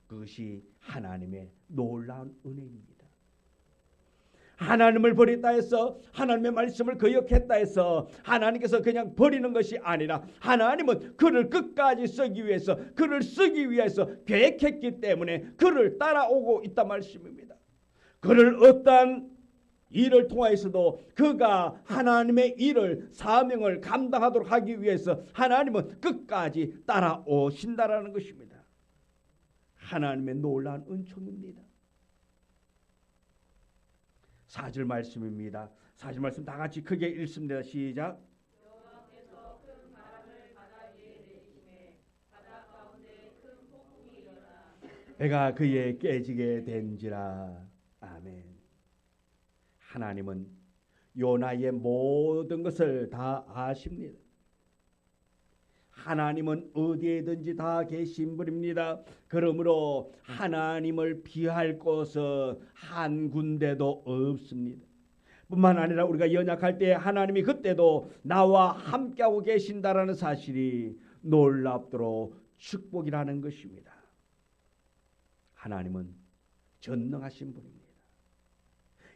그것이 하나님의 놀라운 은혜입니다. 하나님을 버렸다 해서 하나님의 말씀을 거역했다 해서 하나님께서 그냥 버리는 것이 아니라 하나님은 그를 끝까지 쓰기 위해서 그를 쓰기 위해서 계획했기 때문에 그를 따라오고 있단 말씀입니다. 그를 어떠한 일을 통하여서도 그가 하나님의 일을 사명을 감당하도록 하기 위해서 하나님은 끝까지 따라오신다라는 것입니다. 하나님의 놀라운 은총입니다. 4절 말씀입니다. 4절 말씀 다 같이 크게 읽습니다. 시작. 여호와께서 큰 바람을 바다 위에 내리시매 바다 가운데 큰 폭풍이 일어나 배가 그에 깨지게 된지라. 아멘. 하나님은 요나의 모든 것을 다 아십니다. 하나님은 어디에든지 다 계신 분입니다. 그러므로 하나님을 피할 곳은 한 군데도 없습니다. 뿐만 아니라 우리가 연약할 때 하나님이 그때도 나와 함께하고 계신다라는 사실이 놀랍도록 축복이라는 것입니다. 하나님은 전능하신 분입니다.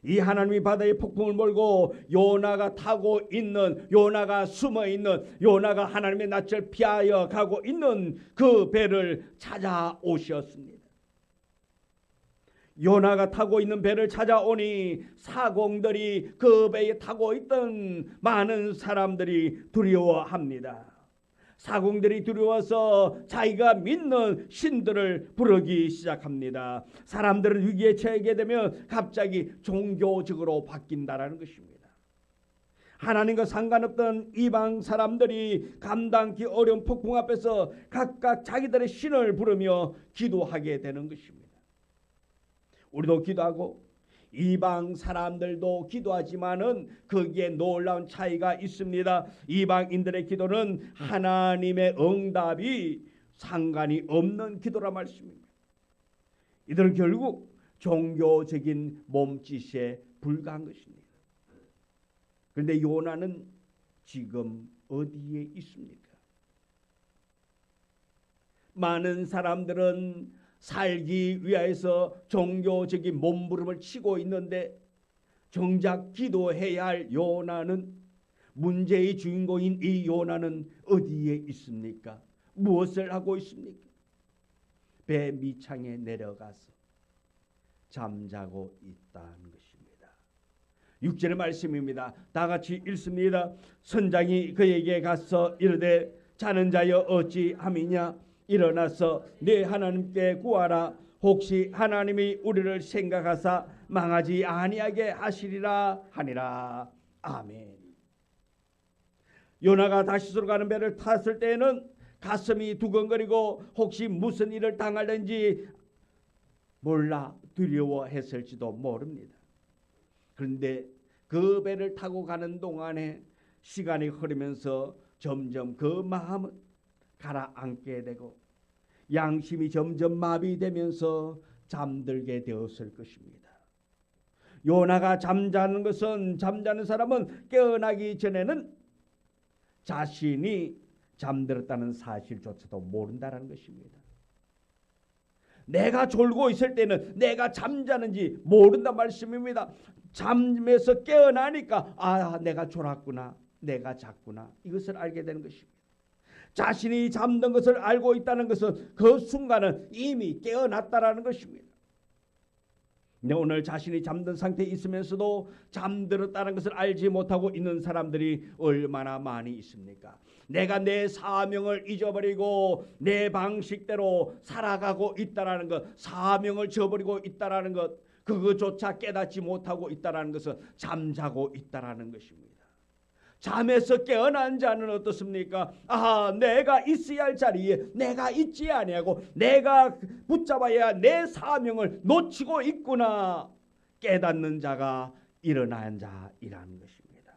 이 하나님이 바다의 폭풍을 몰고 요나가 타고 있는, 요나가 숨어 있는, 요나가 하나님의 낯을 피하여 가고 있는 그 배를 찾아오셨습니다. 요나가 타고 있는 배를 찾아오니 사공들이 그 배에 타고 있던 많은 사람들이 두려워합니다. 사공들이 두려워서 자기가 믿는 신들을 부르기 시작합니다. 사람들은 위기에 처하게 되면 갑자기 종교적으로 바뀐다라는 것입니다. 하나님과 상관없던 이방 사람들이 감당하기 어려운 폭풍 앞에서 각각 자기들의 신을 부르며 기도하게 되는 것입니다. 우리도 기도하고 이방 사람들도 기도하지만은 거기에 놀라운 차이가 있습니다. 이방인들의 기도는 하나님의 응답이 상관이 없는 기도라 말씀입니다. 이들은 결국 종교적인 몸짓에 불과한 것입니다. 그런데 요나는 지금 어디에 있습니까? 많은 사람들은 살기 위해서 종교적인 몸부림을 치고 있는데 정작 기도해야 할 요나는, 문제의 주인공인 이 요나는 어디에 있습니까? 무엇을 하고 있습니까? 배 밑창에 내려가서 잠자고 있다는 것입니다. 6절의 말씀입니다. 다 같이 읽습니다. 선장이 그에게 가서 이르되 자는 자여 어찌함이냐? 일어나서 네 하나님께 구하라. 혹시 하나님이 우리를 생각하사 망하지 아니하게 하시리라 하니라. 아멘. 요나가 다시스로 가는 배를 탔을 때에는 가슴이 두근거리고 혹시 무슨 일을 당할는지 몰라 두려워했을지도 모릅니다. 그런데 그 배를 타고 가는 동안에 시간이 흐르면서 점점 그 마음은 가라앉게 되고 양심이 점점 마비되면서 잠들게 되었을 것입니다. 요나가 잠자는 것은, 잠자는 사람은 깨어나기 전에는 자신이 잠들었다는 사실조차도 모른다는 것입니다. 내가 졸고 있을 때는 내가 잠자는지 모른단 말씀입니다. 잠에서 깨어나니까 아, 내가 졸았구나, 내가 잤구나, 이것을 알게 되는 것입니다. 자신이 잠든 것을 알고 있다는 것은 그 순간은 이미 깨어났다라는 것입니다. 근데 오늘 자신이 잠든 상태에 있으면서도 잠들었다는 것을 알지 못하고 있는 사람들이 얼마나 많이 있습니까? 내가 내 사명을 잊어버리고 내 방식대로 살아가고 있다라는 것, 사명을 저버리고 있다라는 것, 그것조차 깨닫지 못하고 있다라는 것은 잠자고 있다라는 것입니다. 잠에서 깨어난 자는 어떻습니까? 아, 내가 있어야 할 자리에 내가 있지 아니하고 내가 붙잡아야 할 내 사명을 놓치고 있구나 깨닫는 자가 일어난 자이라는 것입니다.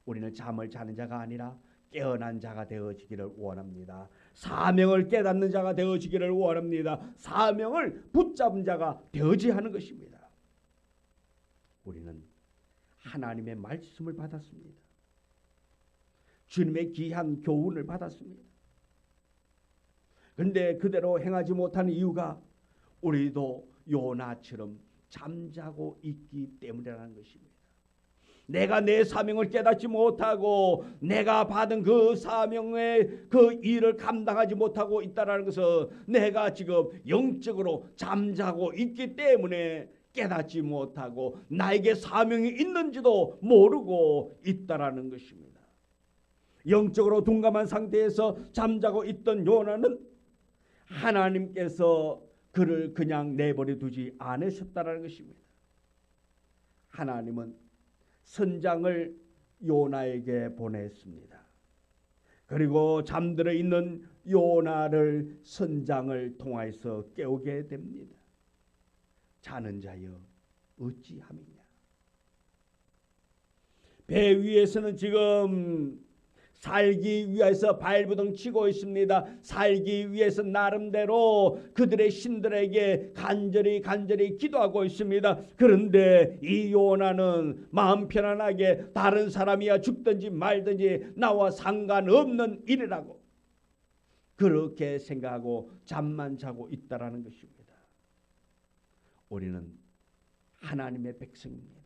우리는 잠을 자는 자가 아니라 깨어난 자가 되어지기를 원합니다. 사명을 깨닫는 자가 되어지기를 원합니다. 사명을 붙잡은 자가 되어지 하는 것입니다. 우리는 하나님의 말씀을 받았습니다. 주님의 귀한 교훈을 받았습니다. 그런데 그대로 행하지 못하는 이유가 우리도 요나처럼 잠자고 있기 때문이라는 것입니다. 내가 내 사명을 깨닫지 못하고 내가 받은 그 사명의 그 일을 감당하지 못하고 있다는 것은 내가 지금 영적으로 잠자고 있기 때문에 깨닫지 못하고 나에게 사명이 있는지도 모르고 있다라는 것입니다. 영적으로 둔감한 상태에서 잠자고 있던 요나는 하나님께서 그를 그냥 내버려 두지 않으셨다라는 것입니다. 하나님은 선장을 요나에게 보냈습니다. 그리고 잠들어 있는 요나를 선장을 통하여서 깨우게 됩니다. 자는 자여 어찌함이냐. 배 위에서는 지금 살기 위해서 발부둥 치고 있습니다. 살기 위해서 나름대로 그들의 신들에게 간절히 기도하고 있습니다. 그런데 이 요나는 마음 편안하게 다른 사람이야 죽든지 말든지 나와 상관없는 일이라고 그렇게 생각하고 잠만 자고 있다라는 것입니다. 우리는 하나님의 백성입니다.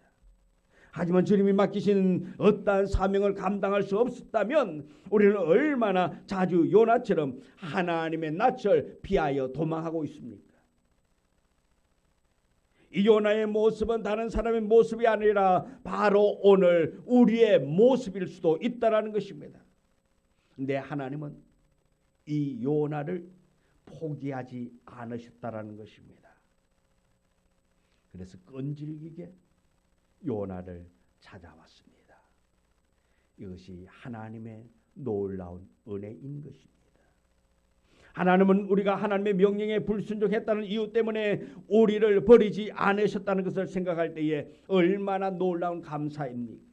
하지만 주님이 맡기신 어떠한 사명을 감당할 수 없었다면 우리는 얼마나 자주 요나처럼 하나님의 낯을 피하여 도망하고 있습니까? 이 요나의 모습은 다른 사람의 모습이 아니라 바로 오늘 우리의 모습일 수도 있다라는 것입니다. 근데 하나님은 이 요나를 포기하지 않으셨다라는 것입니다. 그래서 끈질기게 요나를 찾아왔습니다. 이것이 하나님의 놀라운 은혜인 것입니다. 하나님은 우리가 하나님의 명령에 불순종했다는 이유 때문에 우리를 버리지 않으셨다는 것을 생각할 때에 얼마나 놀라운 감사입니까?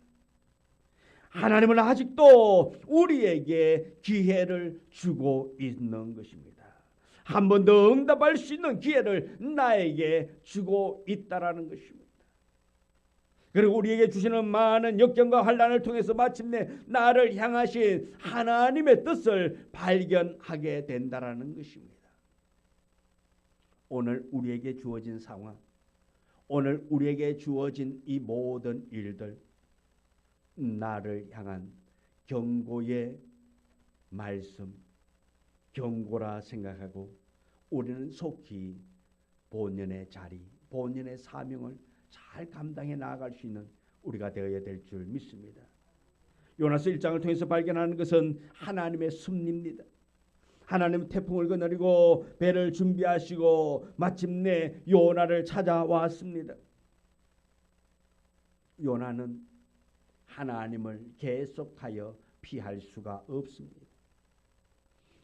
하나님은 아직도 우리에게 기회를 주고 있는 것입니다. 한 번 더 응답할 수 있는 기회를 나에게 주고 있다라는 것입니다. 그리고 우리에게 주시는 많은 역경과 환난을 통해서 마침내 나를 향하신 하나님의 뜻을 발견하게 된다라는 것입니다. 오늘 우리에게 주어진 상황, 오늘 우리에게 주어진 이 모든 일들, 나를 향한 경고의 말씀, 경고라 생각하고 우리는 속히 본연의 자리, 본연의 사명을 잘 감당해 나아갈 수 있는 우리가 되어야 될 줄 믿습니다. 요나서 1장을 통해서 발견하는 것은 하나님의 섭리입니다. 하나님 태풍을 거느리고 배를 준비하시고 마침내 요나를 찾아왔습니다. 요나는 하나님을 계속하여 피할 수가 없습니다.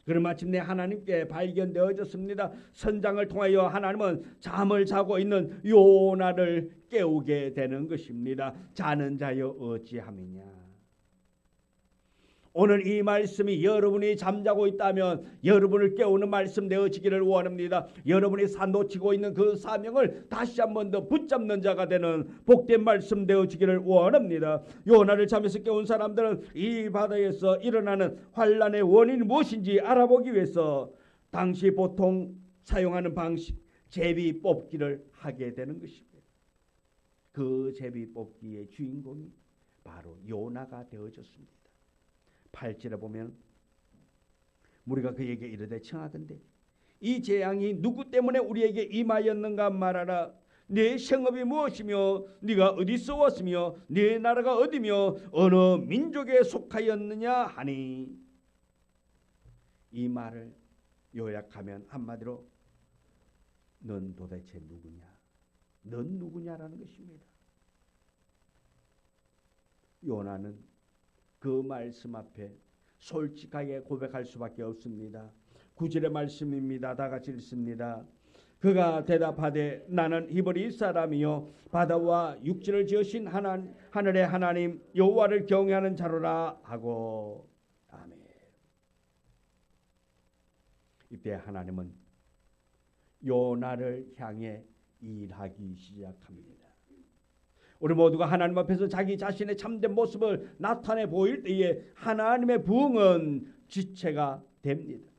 그럼 마침내 하나님께 발견되어졌습니다. 선장을 통하여 하나님은 잠을 자고 있는 요나를 깨우게 되는 것입니다. 자는 자여 어찌함이냐. 오늘 이 말씀이 여러분이 잠자고 있다면 여러분을 깨우는 말씀 되어지기를 원합니다. 여러분이 놓치고 있는 그 사명을 다시 한 번 더 붙잡는 자가 되는 복된 말씀 되어지기를 원합니다. 요나를 잠에서 깨운 사람들은 이 바다에서 일어나는 환난의 원인이 무엇인지 알아보기 위해서 당시 보통 사용하는 방식 제비 뽑기를 하게 되는 것입니다. 그 제비 뽑기의 주인공이 바로 요나가 되어졌습니다. 8절에 보면 우리가 그에게 이르되 청하건대 이 재앙이 누구 때문에 우리에게 임하였는가 말하라. 네 생업이 무엇이며 네가 어디서 왔으며 네 나라가 어디며 어느 민족에 속하였느냐 하니, 이 말을 요약하면 한마디로 넌 도대체 누구냐, 넌 누구냐라는 것입니다. 요나는 그 말씀 앞에 솔직하게 고백할 수밖에 없습니다. 9절의 말씀입니다. 다 같이 읽습니다. 그가 대답하되 나는 히브리 사람이요 바다와 육지를 지으신 하늘의 하나님 여호와를 경외하는 자로라 하고. 아멘. 이때 하나님은 요나를 향해 일하기 시작합니다. 우리 모두가 하나님 앞에서 자기 자신의 참된 모습을 나타내 보일 때에 하나님의 부흥은 지체가 됩니다.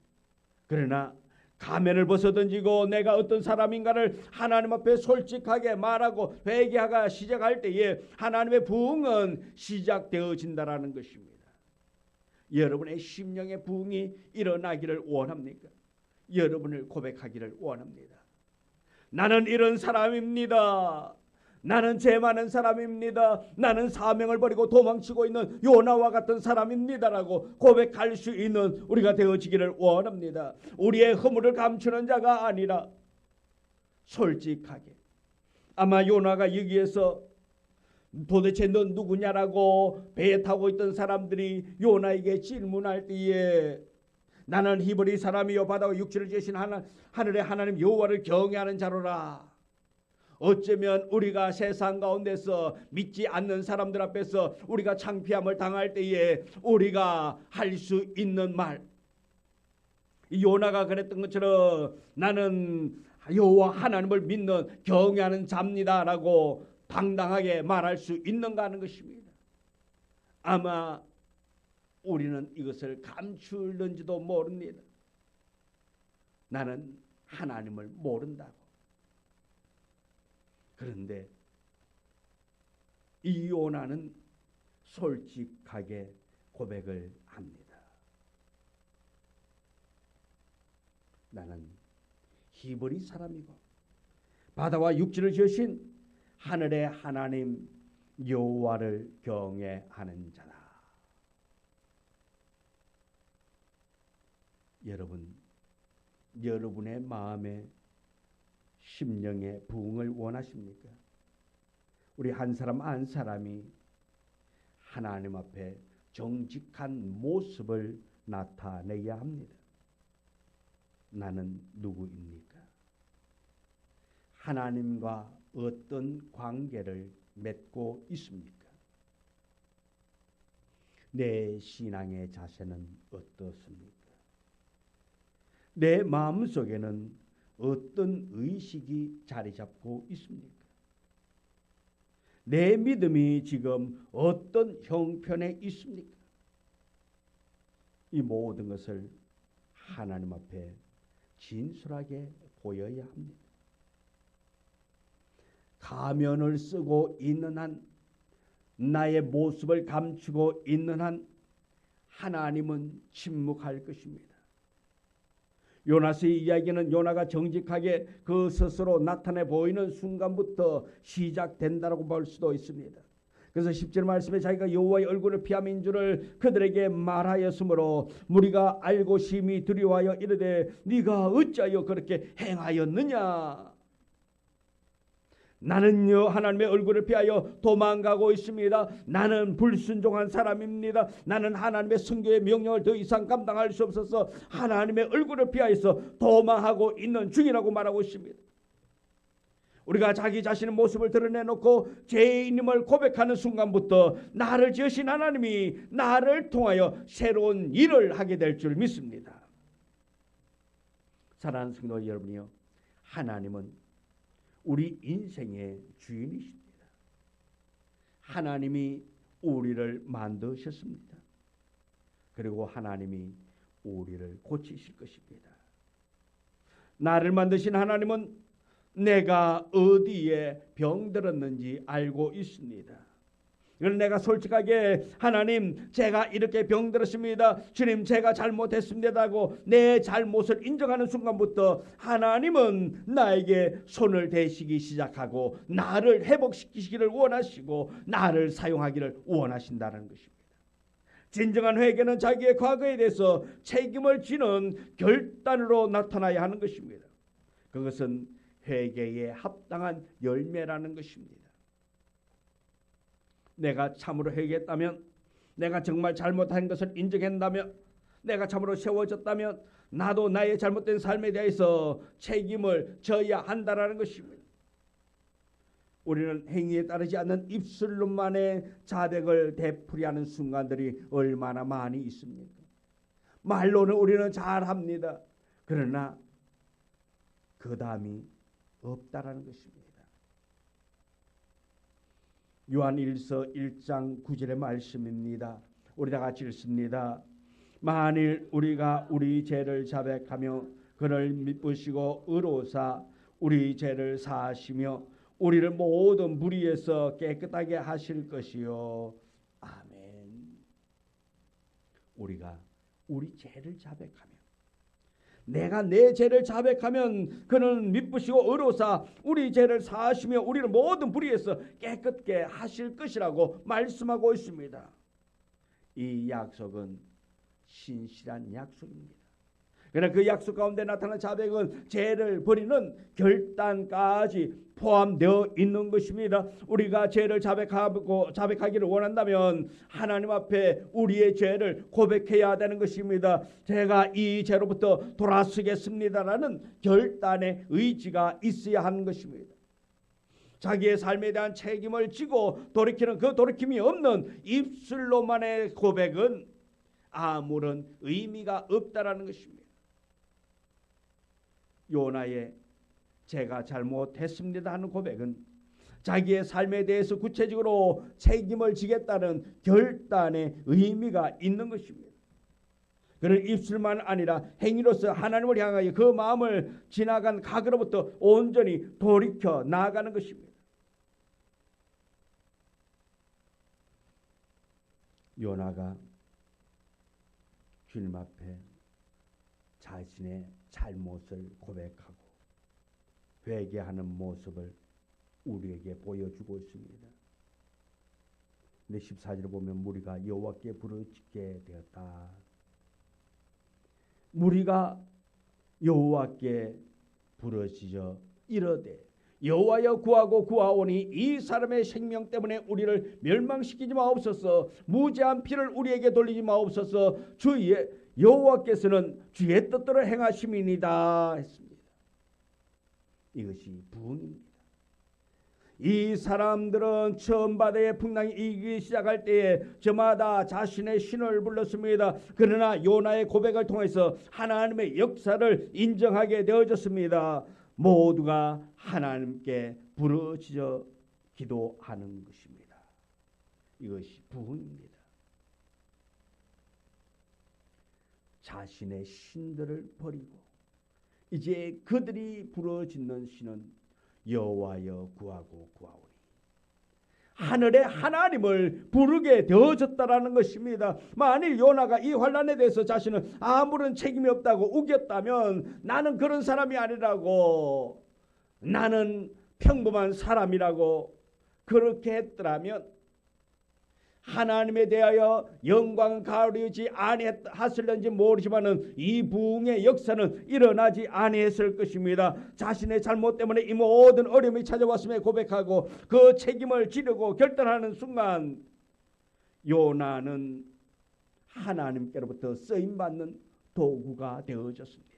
그러나 가면을 벗어던지고 내가 어떤 사람인가를 하나님 앞에 솔직하게 말하고 회개하가 시작할 때에 하나님의 부흥은 시작되어진다라는 것입니다. 여러분의 심령의 부흥이 일어나기를 원합니까? 여러분을 고백하기를 원합니다. 나는 이런 사람입니다. 나는 죄 많은 사람입니다. 나는 사명을 버리고 도망치고 있는 요나와 같은 사람입니다라고 고백할 수 있는 우리가 되어지기를 원합니다. 우리의 허물을 감추는 자가 아니라 솔직하게. 아마 요나가 여기에서 도대체 넌 누구냐라고 배에 타고 있던 사람들이 요나에게 질문할 때에 나는 히브리 사람이요 바다와 육지를 지으신 하늘의 하나님 여호와를 경외하는 자로라. 어쩌면 우리가 세상 가운데서 믿지 않는 사람들 앞에서 우리가 창피함을 당할 때에 우리가 할 수 있는 말, 요나가 그랬던 것처럼 나는 여호와 하나님을 믿는 경외하는 자입니다라고 당당하게 말할 수 있는가 하는 것입니다. 아마 우리는 이것을 감추는지도 모릅니다. 나는 하나님을 모른다고. 그런데 이 요나는 솔직하게 고백을 합니다. 나는 히브리 사람이고 바다와 육지를 지으신 하늘의 하나님 여호와를 경외하는 자다. 여러분의 마음에 심령의 부흥을 원하십니까? 우리 한 사람 한 사람이 하나님 앞에 정직한 모습을 나타내야 합니다. 나는 누구입니까? 하나님과 어떤 관계를 맺고 있습니까? 내 신앙의 자세는 어떻습니까? 내 마음속에는 어떤 의식이 자리 잡고 있습니까? 내 믿음이 지금 어떤 형편에 있습니까? 이 모든 것을 하나님 앞에 진솔하게 보여야 합니다. 가면을 쓰고 있는 한, 나의 모습을 감추고 있는 한 하나님은 침묵할 것입니다. 요나스의 이야기는 요나가 정직하게 그 스스로 나타내 보이는 순간부터 시작된다고 볼 수도 있습니다. 그래서 10절 말씀에 자기가 여호와의 얼굴을 피함인 줄을 그들에게 말하였으므로 무리가 알고 심히 두려워하여 이르되 네가 어찌하여 그렇게 행하였느냐. 나는요 하나님의 얼굴을 피하여 도망가고 있습니다. 나는 불순종한 사람입니다. 나는 하나님의 성교의 명령을 더 이상 감당할 수 없어서 하나님의 얼굴을 피하여서 도망하고 있는 중이라고 말하고 있습니다. 우리가 자기 자신의 모습을 드러내놓고 죄인임을 고백하는 순간부터 나를 지으신 하나님이 나를 통하여 새로운 일을 하게 될 줄 믿습니다. 사랑하는 성도 여러분이요, 하나님은 우리 인생의 주인이십니다. 하나님이 우리를 만드셨습니다. 그리고 하나님이 우리를 고치실 것입니다. 나를 만드신 하나님은 내가 어디에 병들었는지 알고 있습니다. 그래서 내가 솔직하게 하나님 제가 이렇게 병들었습니다. 주님 제가 잘못했습니다 하고 내 잘못을 인정하는 순간부터 하나님은 나에게 손을 대시기 시작하고 나를 회복시키시기를 원하시고 나를 사용하기를 원하신다는 것입니다. 진정한 회개는 자기의 과거에 대해서 책임을 지는 결단으로 나타나야 하는 것입니다. 그것은 회개에 합당한 열매라는 것입니다. 내가 참으로 회개했다면, 내가 정말 잘못한 것을 인정한다면, 내가 참으로 세워졌다면 나도 나의 잘못된 삶에 대해서 책임을 져야 한다는 것입니다. 우리는 행위에 따르지 않는 입술로만의 자백을 되풀이하는 순간들이 얼마나 많이 있습니까? 말로는 우리는 잘합니다. 그러나 그 다음이 없다라는 것입니다. 요한 1서 1장 9절의 말씀입니다. 우리 다 같이 읽습니다. 만일 우리가 우리 죄를 자백하며 그를 미쁘시고 의로사 우리 죄를 사하시며 우리를 모든 불의에서 깨끗하게 하실 것이요. 아멘. 우리가 우리 죄를 자백하며, 내가 내 죄를 자백하면 그는 미쁘시고 의로사 우리 죄를 사하시며 우리를 모든 불의에서 깨끗게 하실 것이라고 말씀하고 있습니다. 이 약속은 신실한 약속입니다. 그러나 그 약속 가운데 나타난 자백은 죄를 버리는 결단까지 포함되어 있는 것입니다. 우리가 죄를 자백하기를 원한다면 하나님 앞에 우리의 죄를 고백해야 되는 것입니다. 제가 이 죄로부터 돌아서겠습니다라는 결단의 의지가 있어야 하는 것입니다. 자기의 삶에 대한 책임을 지고 돌이키는 그 돌이킴이 없는 입술로만의 고백은 아무런 의미가 없다라는 것입니다. 요나의 제가 잘못했습니다 하는 고백은 자기의 삶에 대해서 구체적으로 책임을 지겠다는 결단의 의미가 있는 것입니다. 그는 입술만 아니라 행위로서 하나님을 향하여 그 마음을 지나간 각으로부터 온전히 돌이켜 나아가는 것입니다. 요나가 주님 앞에 자신의 잘못을 고백하고 회개하는 모습을 우리에게 보여주고 있습니다. 근데 14절을 보면 무리가 여호와께 부르짖게 되었다. 무리가 여호와께 부르짖어 이르되 여호와여 구하고 구하오니 이 사람의 생명 때문에 우리를 멸망시키지 마옵소서. 무죄한 피를 우리에게 돌리지 마옵소서. 주의 여호와께서는 주의 뜻대로 행하심이니이다 했습니다. 이것이 부흥입니다. 이 사람들은 처음 바다의 풍랑이 이기기 시작할 때에 저마다 자신의 신을 불렀습니다. 그러나 요나의 고백을 통해서 하나님의 역사를 인정하게 되어졌습니다. 모두가 하나님께 부르짖어 기도하는 것입니다. 이것이 부흥입니다. 자신의 신들을 버리고 이제 그들이 부르짖는 신은 여호와여 구하고 구하오니 하늘의 하나님을 부르게 되어졌다라는 것입니다. 만일 요나가 이 환난에 대해서 자신은 아무런 책임이 없다고 우겼다면, 나는 그런 사람이 아니라고, 나는 평범한 사람이라고 그렇게 했더라면 하나님에 대하여 영광을 가리지 아니했을는지 모르지만은 이 부흥의 역사는 일어나지 아니했을 것입니다. 자신의 잘못 때문에 이 모든 어려움이 찾아왔음에 고백하고 그 책임을 지르고 결단하는 순간 요나는 하나님께로부터 쓰임받는 도구가 되어졌습니다.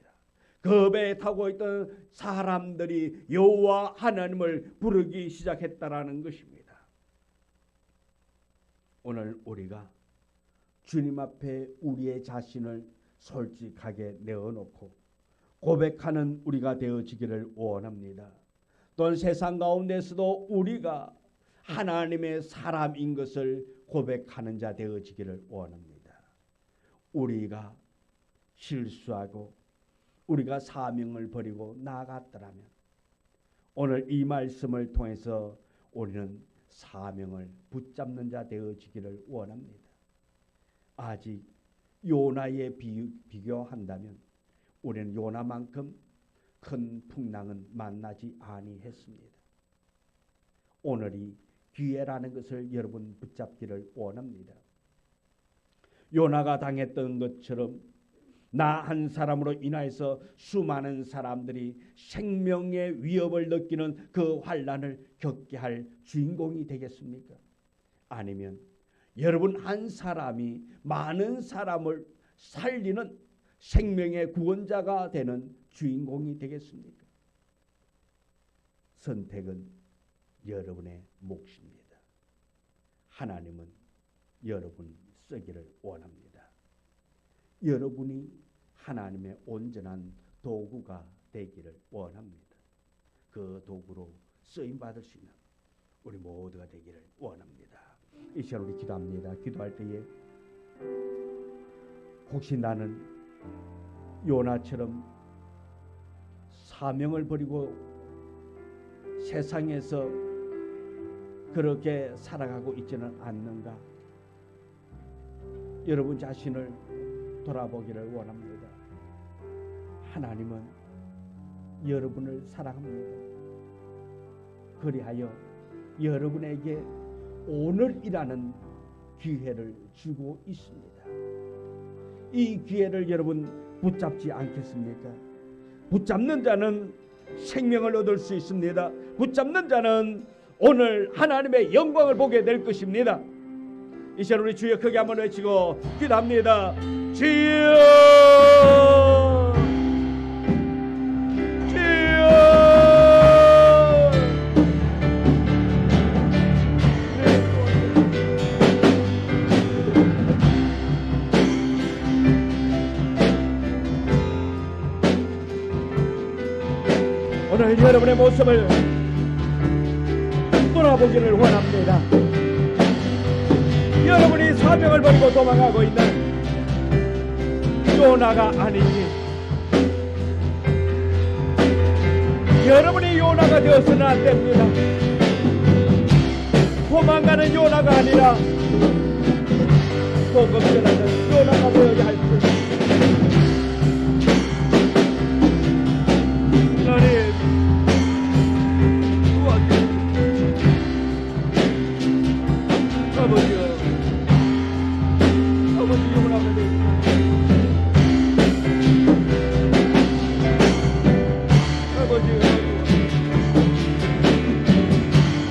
그 배에 타고 있던 사람들이 여호와 하나님을 부르기 시작했다라는 것입니다. 오늘 우리가 주님 앞에 우리의 자신을 솔직하게 내어놓고 고백하는 우리가 되어지기를 원합니다. 또한 세상 가운데서도 우리가 하나님의 사람인 것을 고백하는 자 되어지기를 원합니다. 우리가 실수하고 우리가 사명을 버리고 나아갔더라면 오늘 이 말씀을 통해서 우리는 사명을 붙잡는 자 되어지기를 원합니다. 아직 요나에 비교한다면 우리는 요나만큼 큰 풍랑은 만나지 아니했습니다. 오늘이 기회라는 것을 여러분 붙잡기를 원합니다. 요나가 당했던 것처럼 나 한 사람으로 인하여서 수많은 사람들이 생명의 위협을 느끼는 그 환난을 겪게 할 주인공이 되겠습니까? 아니면 여러분 한 사람이 많은 사람을 살리는 생명의 구원자가 되는 주인공이 되겠습니까? 선택은 여러분의 몫입니다. 하나님은 여러분 쓰기를 원합니다. 여러분이 하나님의 온전한 도구가 되기를 원합니다. 그 도구로 쓰임받을 수 있는 우리 모두가 되기를 원합니다. 이 시간 우리 기도합니다. 기도할 때에 혹시 나는 요나처럼 사명을 버리고 세상에서 그렇게 살아가고 있지는 않는가? 여러분 자신을 돌아보기를 원합니다. 하나님은 여러분을 사랑합니다. 그리하여 여러분에게 오늘이라는 기회를 주고 있습니다. 이 기회를 여러분 붙잡지 않겠습니까? 붙잡는 자는 생명을 얻을 수 있습니다. 붙잡는 자는 오늘 하나님의 영광을 보게 될 것입니다. 이 시간 우리 주여 크게 한번 외치고 기도합니다. 주여, 주여. 오늘 여러분의 모습을 돌아보기를 원합니다. 여러분이 사명을 버리고 도망가고 있는 요나가 아니니 여러분이 요나가 되어서는 안 됩니다. 도망가는 요나가 아니라 복음 전하는 요나가 되어야 할 것입니다. 하나님 아버지요, 아버지 영원하게 되시옵소서. 아버지요,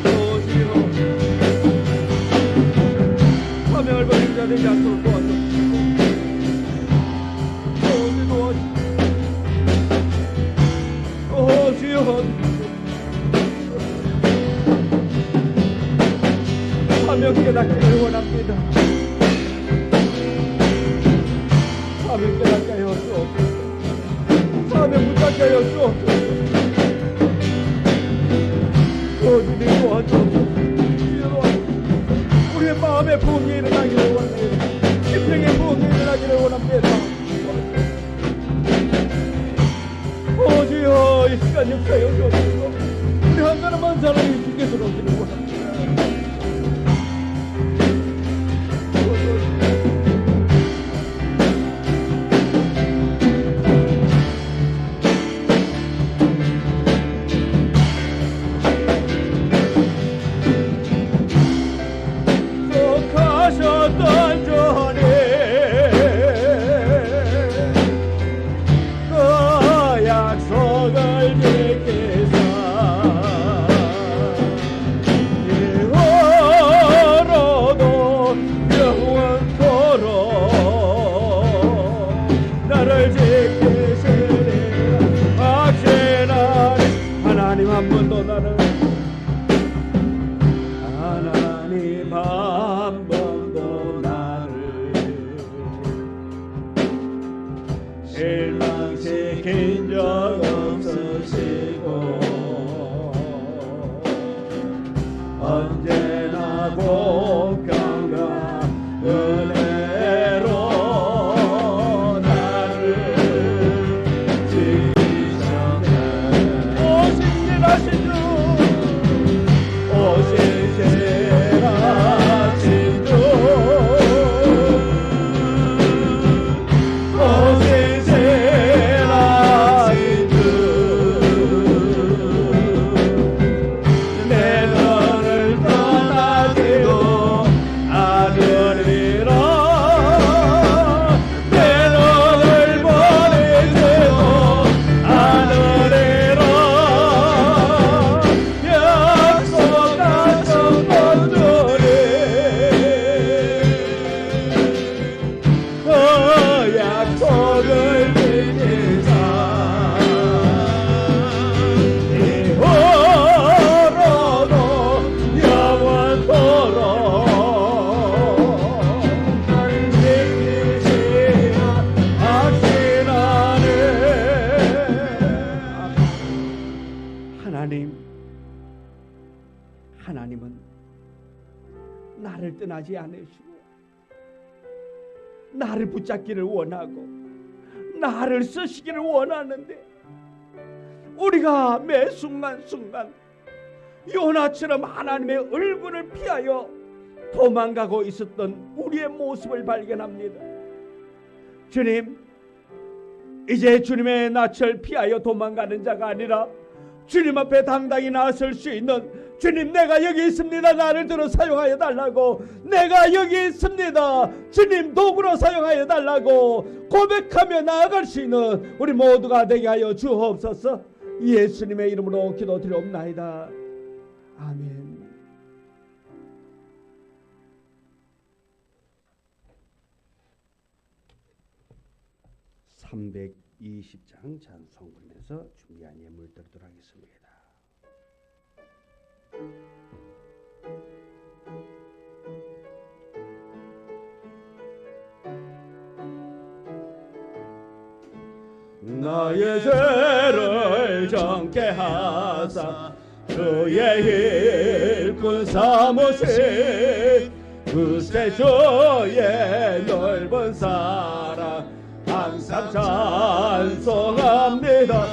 오시오. 사명을 버린 자 되지 않도록 도와주시고 오시 도와주시고 오시오. 사명 깨닫기를 원합니다. 사명 깨닫게 하여 주옵소서. 사명 붙잡게 하여 주옵소서. 주님 도와주옵소서. 소용이 없고 우리 한 사람만 사람이 죽게 들어오기를 원합니다. 속하셨던 전에 그 약속을 지키사 이후로도 영원토록 나를 지키시리 확신하니 하나님 한 번도 나를 하나님 한 번도 나를 실망시킨 적 없으시고 언제나 공평과 은혜로 나를 지키셨네. 오신실하신 주 오신실하신 주 오신실하신 주 내 너를 떠나지도 않으리라 내 너를 보내지도 않으리라 약속하신 분들이 그 약속을 지키사 이후로도 영원토록 나를 지키시라 확신하네. 하나님은 나를 떠나지 않으시고 나를 붙잡기를 원하고 나를 쓰시기를 원하는데 우리가 매 순간순간 요나처럼 하나님의 얼굴을 피하여 도망가고 있었던 우리의 모습을 발견합니다. 주님, 이제 주님의 낯을 피하여 도망가는 자가 아니라 주님 앞에 당당히 나설 수 있는 주님, 내가 여기 있습니다. 나를 들어 사용하여 달라고. 내가 여기 있습니다. 주님, 도구로 사용하여 달라고 고백하며 나아갈 수 있는 우리 모두가 되게 하여 주옵소서. 예수님의 이름으로 기도드리옵나이다. 아멘. (320장) 찬송 부르면서 준비한 예물 드리도록 하겠습니다. 나의 죄를 정케 하사 주의 일꾼 삼으신 그새 주의 넓은 사랑 항상 찬송합니다.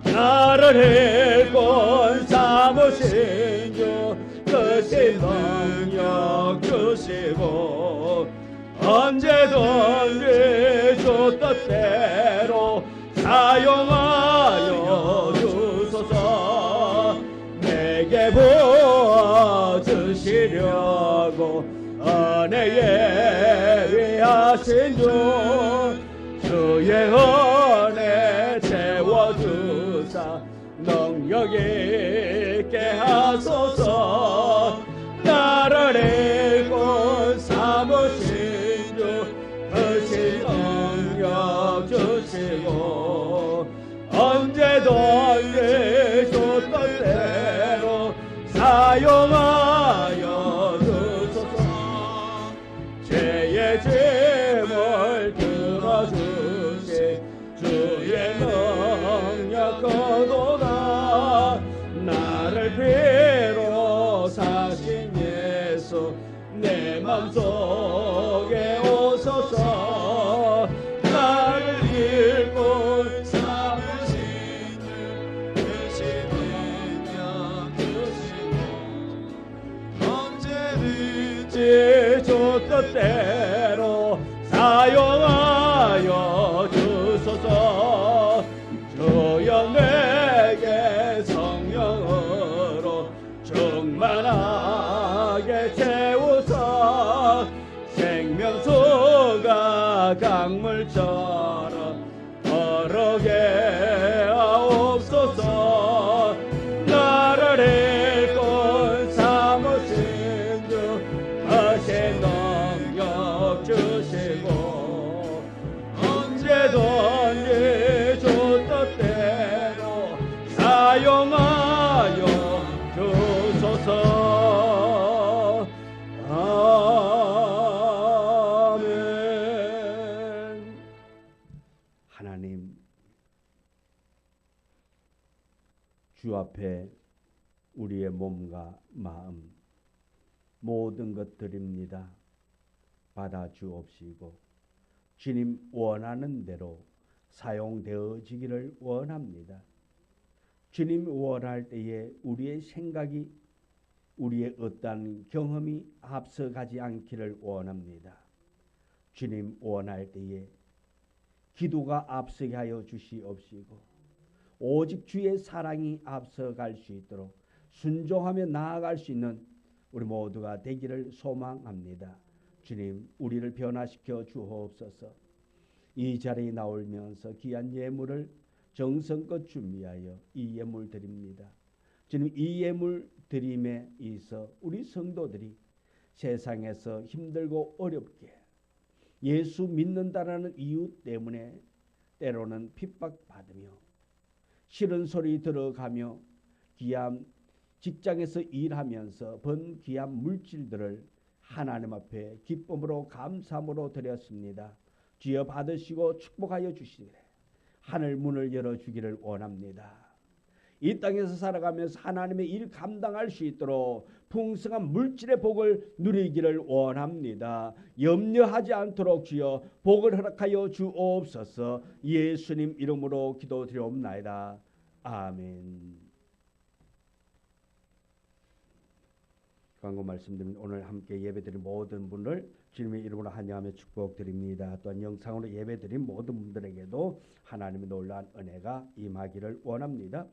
나를 일꾼 삼으신 주 크신 능력 주시고 언제든지 주 뜻대로 사용하여 주소서. 내게 부어주시려고 은혜에 위하신 주 주의 은혜 채워주사 능력 있게 하소서. 나를 일꾼 삼으신 주 크신 능력 주시고 언제든지 주 뜻대로 사용하여 주소서. 죄의 짐을 들어주시 강물처럼 흐르게 하옵소서. 나를 일꾼 삼으신 주 크신 능력 주시고 언제든지 주 뜻대로 사용하여 주소서. 아멘. 하나님, 주 앞에 우리의 몸과 마음 모든 것 드립니다. 받아 주옵시고 주님 원하는 대로 사용되어지기를 원합니다. 주님 원할 때에 우리의 생각이, 우리의 어떠한 경험이 앞서가지 않기를 원합니다. 주님 원할 때에 기도가 앞서게 하여 주시옵시고 오직 주의 사랑이 앞서갈 수 있도록 순종하며 나아갈 수 있는 우리 모두가 되기를 소망합니다. 주님, 우리를 변화시켜 주옵소서. 이 자리에 나오면서 귀한 예물을 정성껏 준비하여 이 예물 드립니다. 주님, 이 예물 드림에 있어 우리 성도들이 세상에서 힘들고 어렵게 예수 믿는다라는 이유 때문에 때로는 핍박받으며 싫은 소리 들어가며 귀한 직장에서 일하면서 번 귀한 물질들을 하나님 앞에 기쁨으로 감사함으로 드렸습니다. 주여 받으시고 축복하여 주시기를 하늘 문을 열어주기를 원합니다. 이 땅에서 살아가면서 하나님의 일 감당할 수 있도록 풍성한 물질의 복을 누리기를 원합니다. 염려하지 않도록 주여 복을 허락하여 주옵소서. 예수님 이름으로 기도드리옵나이다. 아멘. 광고 말씀드린 오늘 함께 예배드린 모든 분을 주님의 이름으로 환영하며 축복드립니다. 또한 영상으로 예배드린 모든 분들에게도 하나님의 놀라운 은혜가 임하기를 원합니다.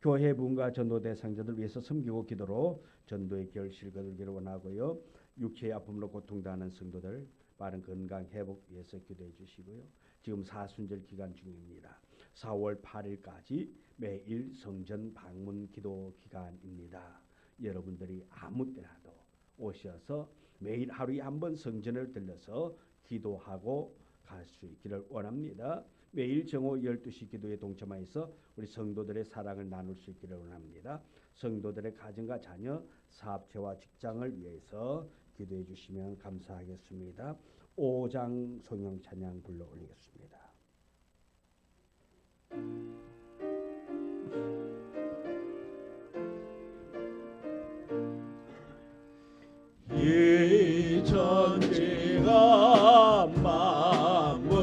교회 분과 전도 대상자들 위해서 섬기고 기도로 전도의 결실을 거두기를 원하고요. 육체의 아픔으로 고통당하는 성도들 빠른 건강 회복 위해서 기도해 주시고요. 지금 사순절 기간 중입니다. 4월 8일까지 매일 성전 방문 기도 기간입니다. 여러분들이 아무 때라도 오셔서 매일 하루에 한 번 성전을 들러서 기도하고 갈 수 있기를 원합니다. 매일 정오 12시 기도에 동참하여서 우리 성도들의 사랑을 나눌 수 있기를 원합니다. 성도들의 가정과 자녀, 사업체와 직장을 위해서 기도해 주시면 감사하겠습니다. 5장 성령 찬양 불러 올리겠습니다. 이 천지가 만물더라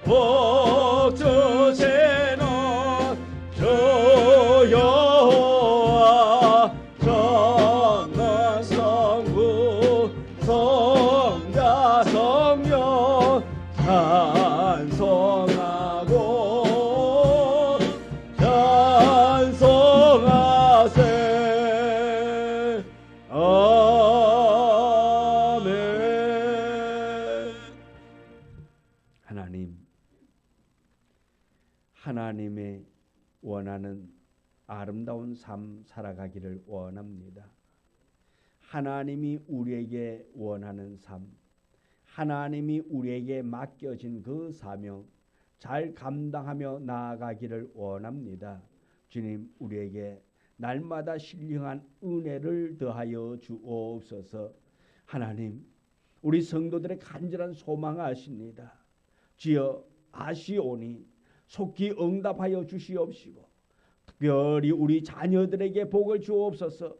복 주시는 주 여호와 전능 성부 성자 성령 찬송하고 찬송하세. 하나님의 원하는 아름다운 삶 살아가기를 원합니다. 하나님이 우리에게 원하는 삶, 하나님이 우리에게 맡겨진 그 사명 잘 감당하며 나아가기를 원합니다. 주님, 우리에게 날마다 신령한 은혜를 더하여 주옵소서. 하나님, 우리 성도들의 간절한 소망 아십니다. 주여 아시오니 속히 응답하여 주시옵시고 특별히 우리 자녀들에게 복을 주옵소서.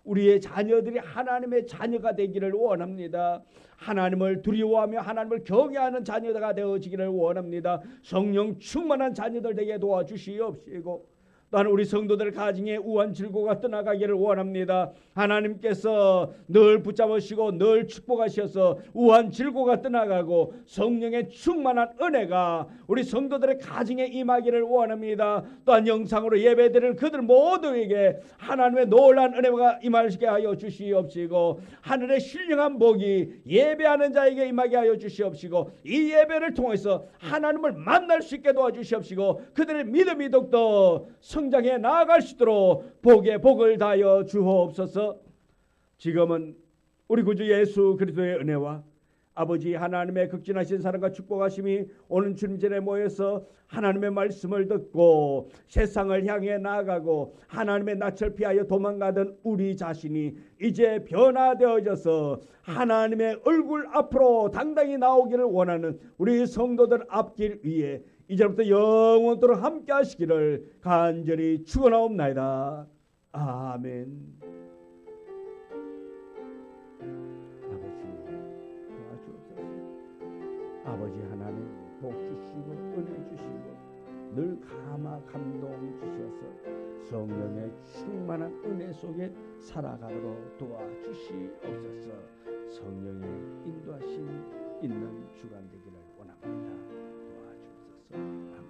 우리의 자녀들이 하나님의 자녀가 되기를 원합니다. 하나님을 두려워하며 하나님을 경외하는 자녀가 되어지기를 원합니다. 성령 충만한 자녀들 되게 도와주시옵시고 또한 우리 성도들 가정에 우한 질고가 떠나가기를 원합니다. 하나님께서 늘 붙잡으시고 늘 축복하셔서 우한 질고가 떠나가고 성령의 충만한 은혜가 우리 성도들의 가정에 임하기를 원합니다. 또한 영상으로 예배드릴 그들 모두에게 하나님의 놀라운 은혜가 임하게 하여 주시옵시고 하늘의 신령한 복이 예배하는 자에게 임하게 하여 주시옵시고 이 예배를 통해서 하나님을 만날 수 있게 도와주시옵시고 그들의 믿음이 더욱더 성장해 나아갈 수 있도록 복에 복을 다하여 주옵소서. 지금은 우리 구주 예수 그리스도의 은혜와 아버지 하나님의 극진하신 사랑과 축복하심이 오는 주님 전에 모여서 하나님의 말씀을 듣고 세상을 향해 나아가고 하나님의 낯을 피하여 도망가던 우리 자신이 이제 변화되어져서 하나님의 얼굴 앞으로 당당히 나오기를 원하는 우리 성도들 앞길 위에 이제부터 영원토록 함께 하시기를 간절히 축원하옵나이다. 아멘. 아버지 하나님 복 주시고 은혜 주시고 늘 감화 감동 주셔서 성령의 충만한 은혜 속에 살아가도록 도와주시옵소서. 성령의 인도하심 있는 주간 되기를 원합니다. 도와주옵소서. 아멘.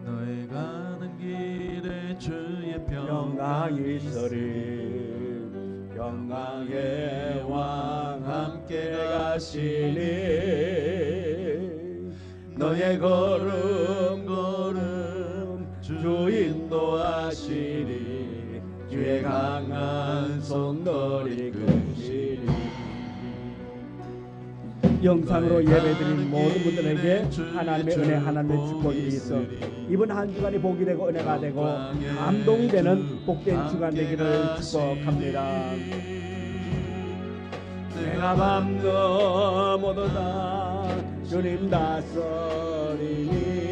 너의 가는 길에 주의 평강이 있으리 평강의 왕 함께 가시니 너의 걸음 주 인도하시리 주의 강한 손놀이 그시리. 영상으로 예배드린 모든 분들에게 하나님의 은혜 하나님의 축복이 있어 이번 한 주간이 복이 되고 은혜가 되고 감동이 되는 복된 주간 되기를 축복합니다. 내가 밤 넘어도다 주님 다스리니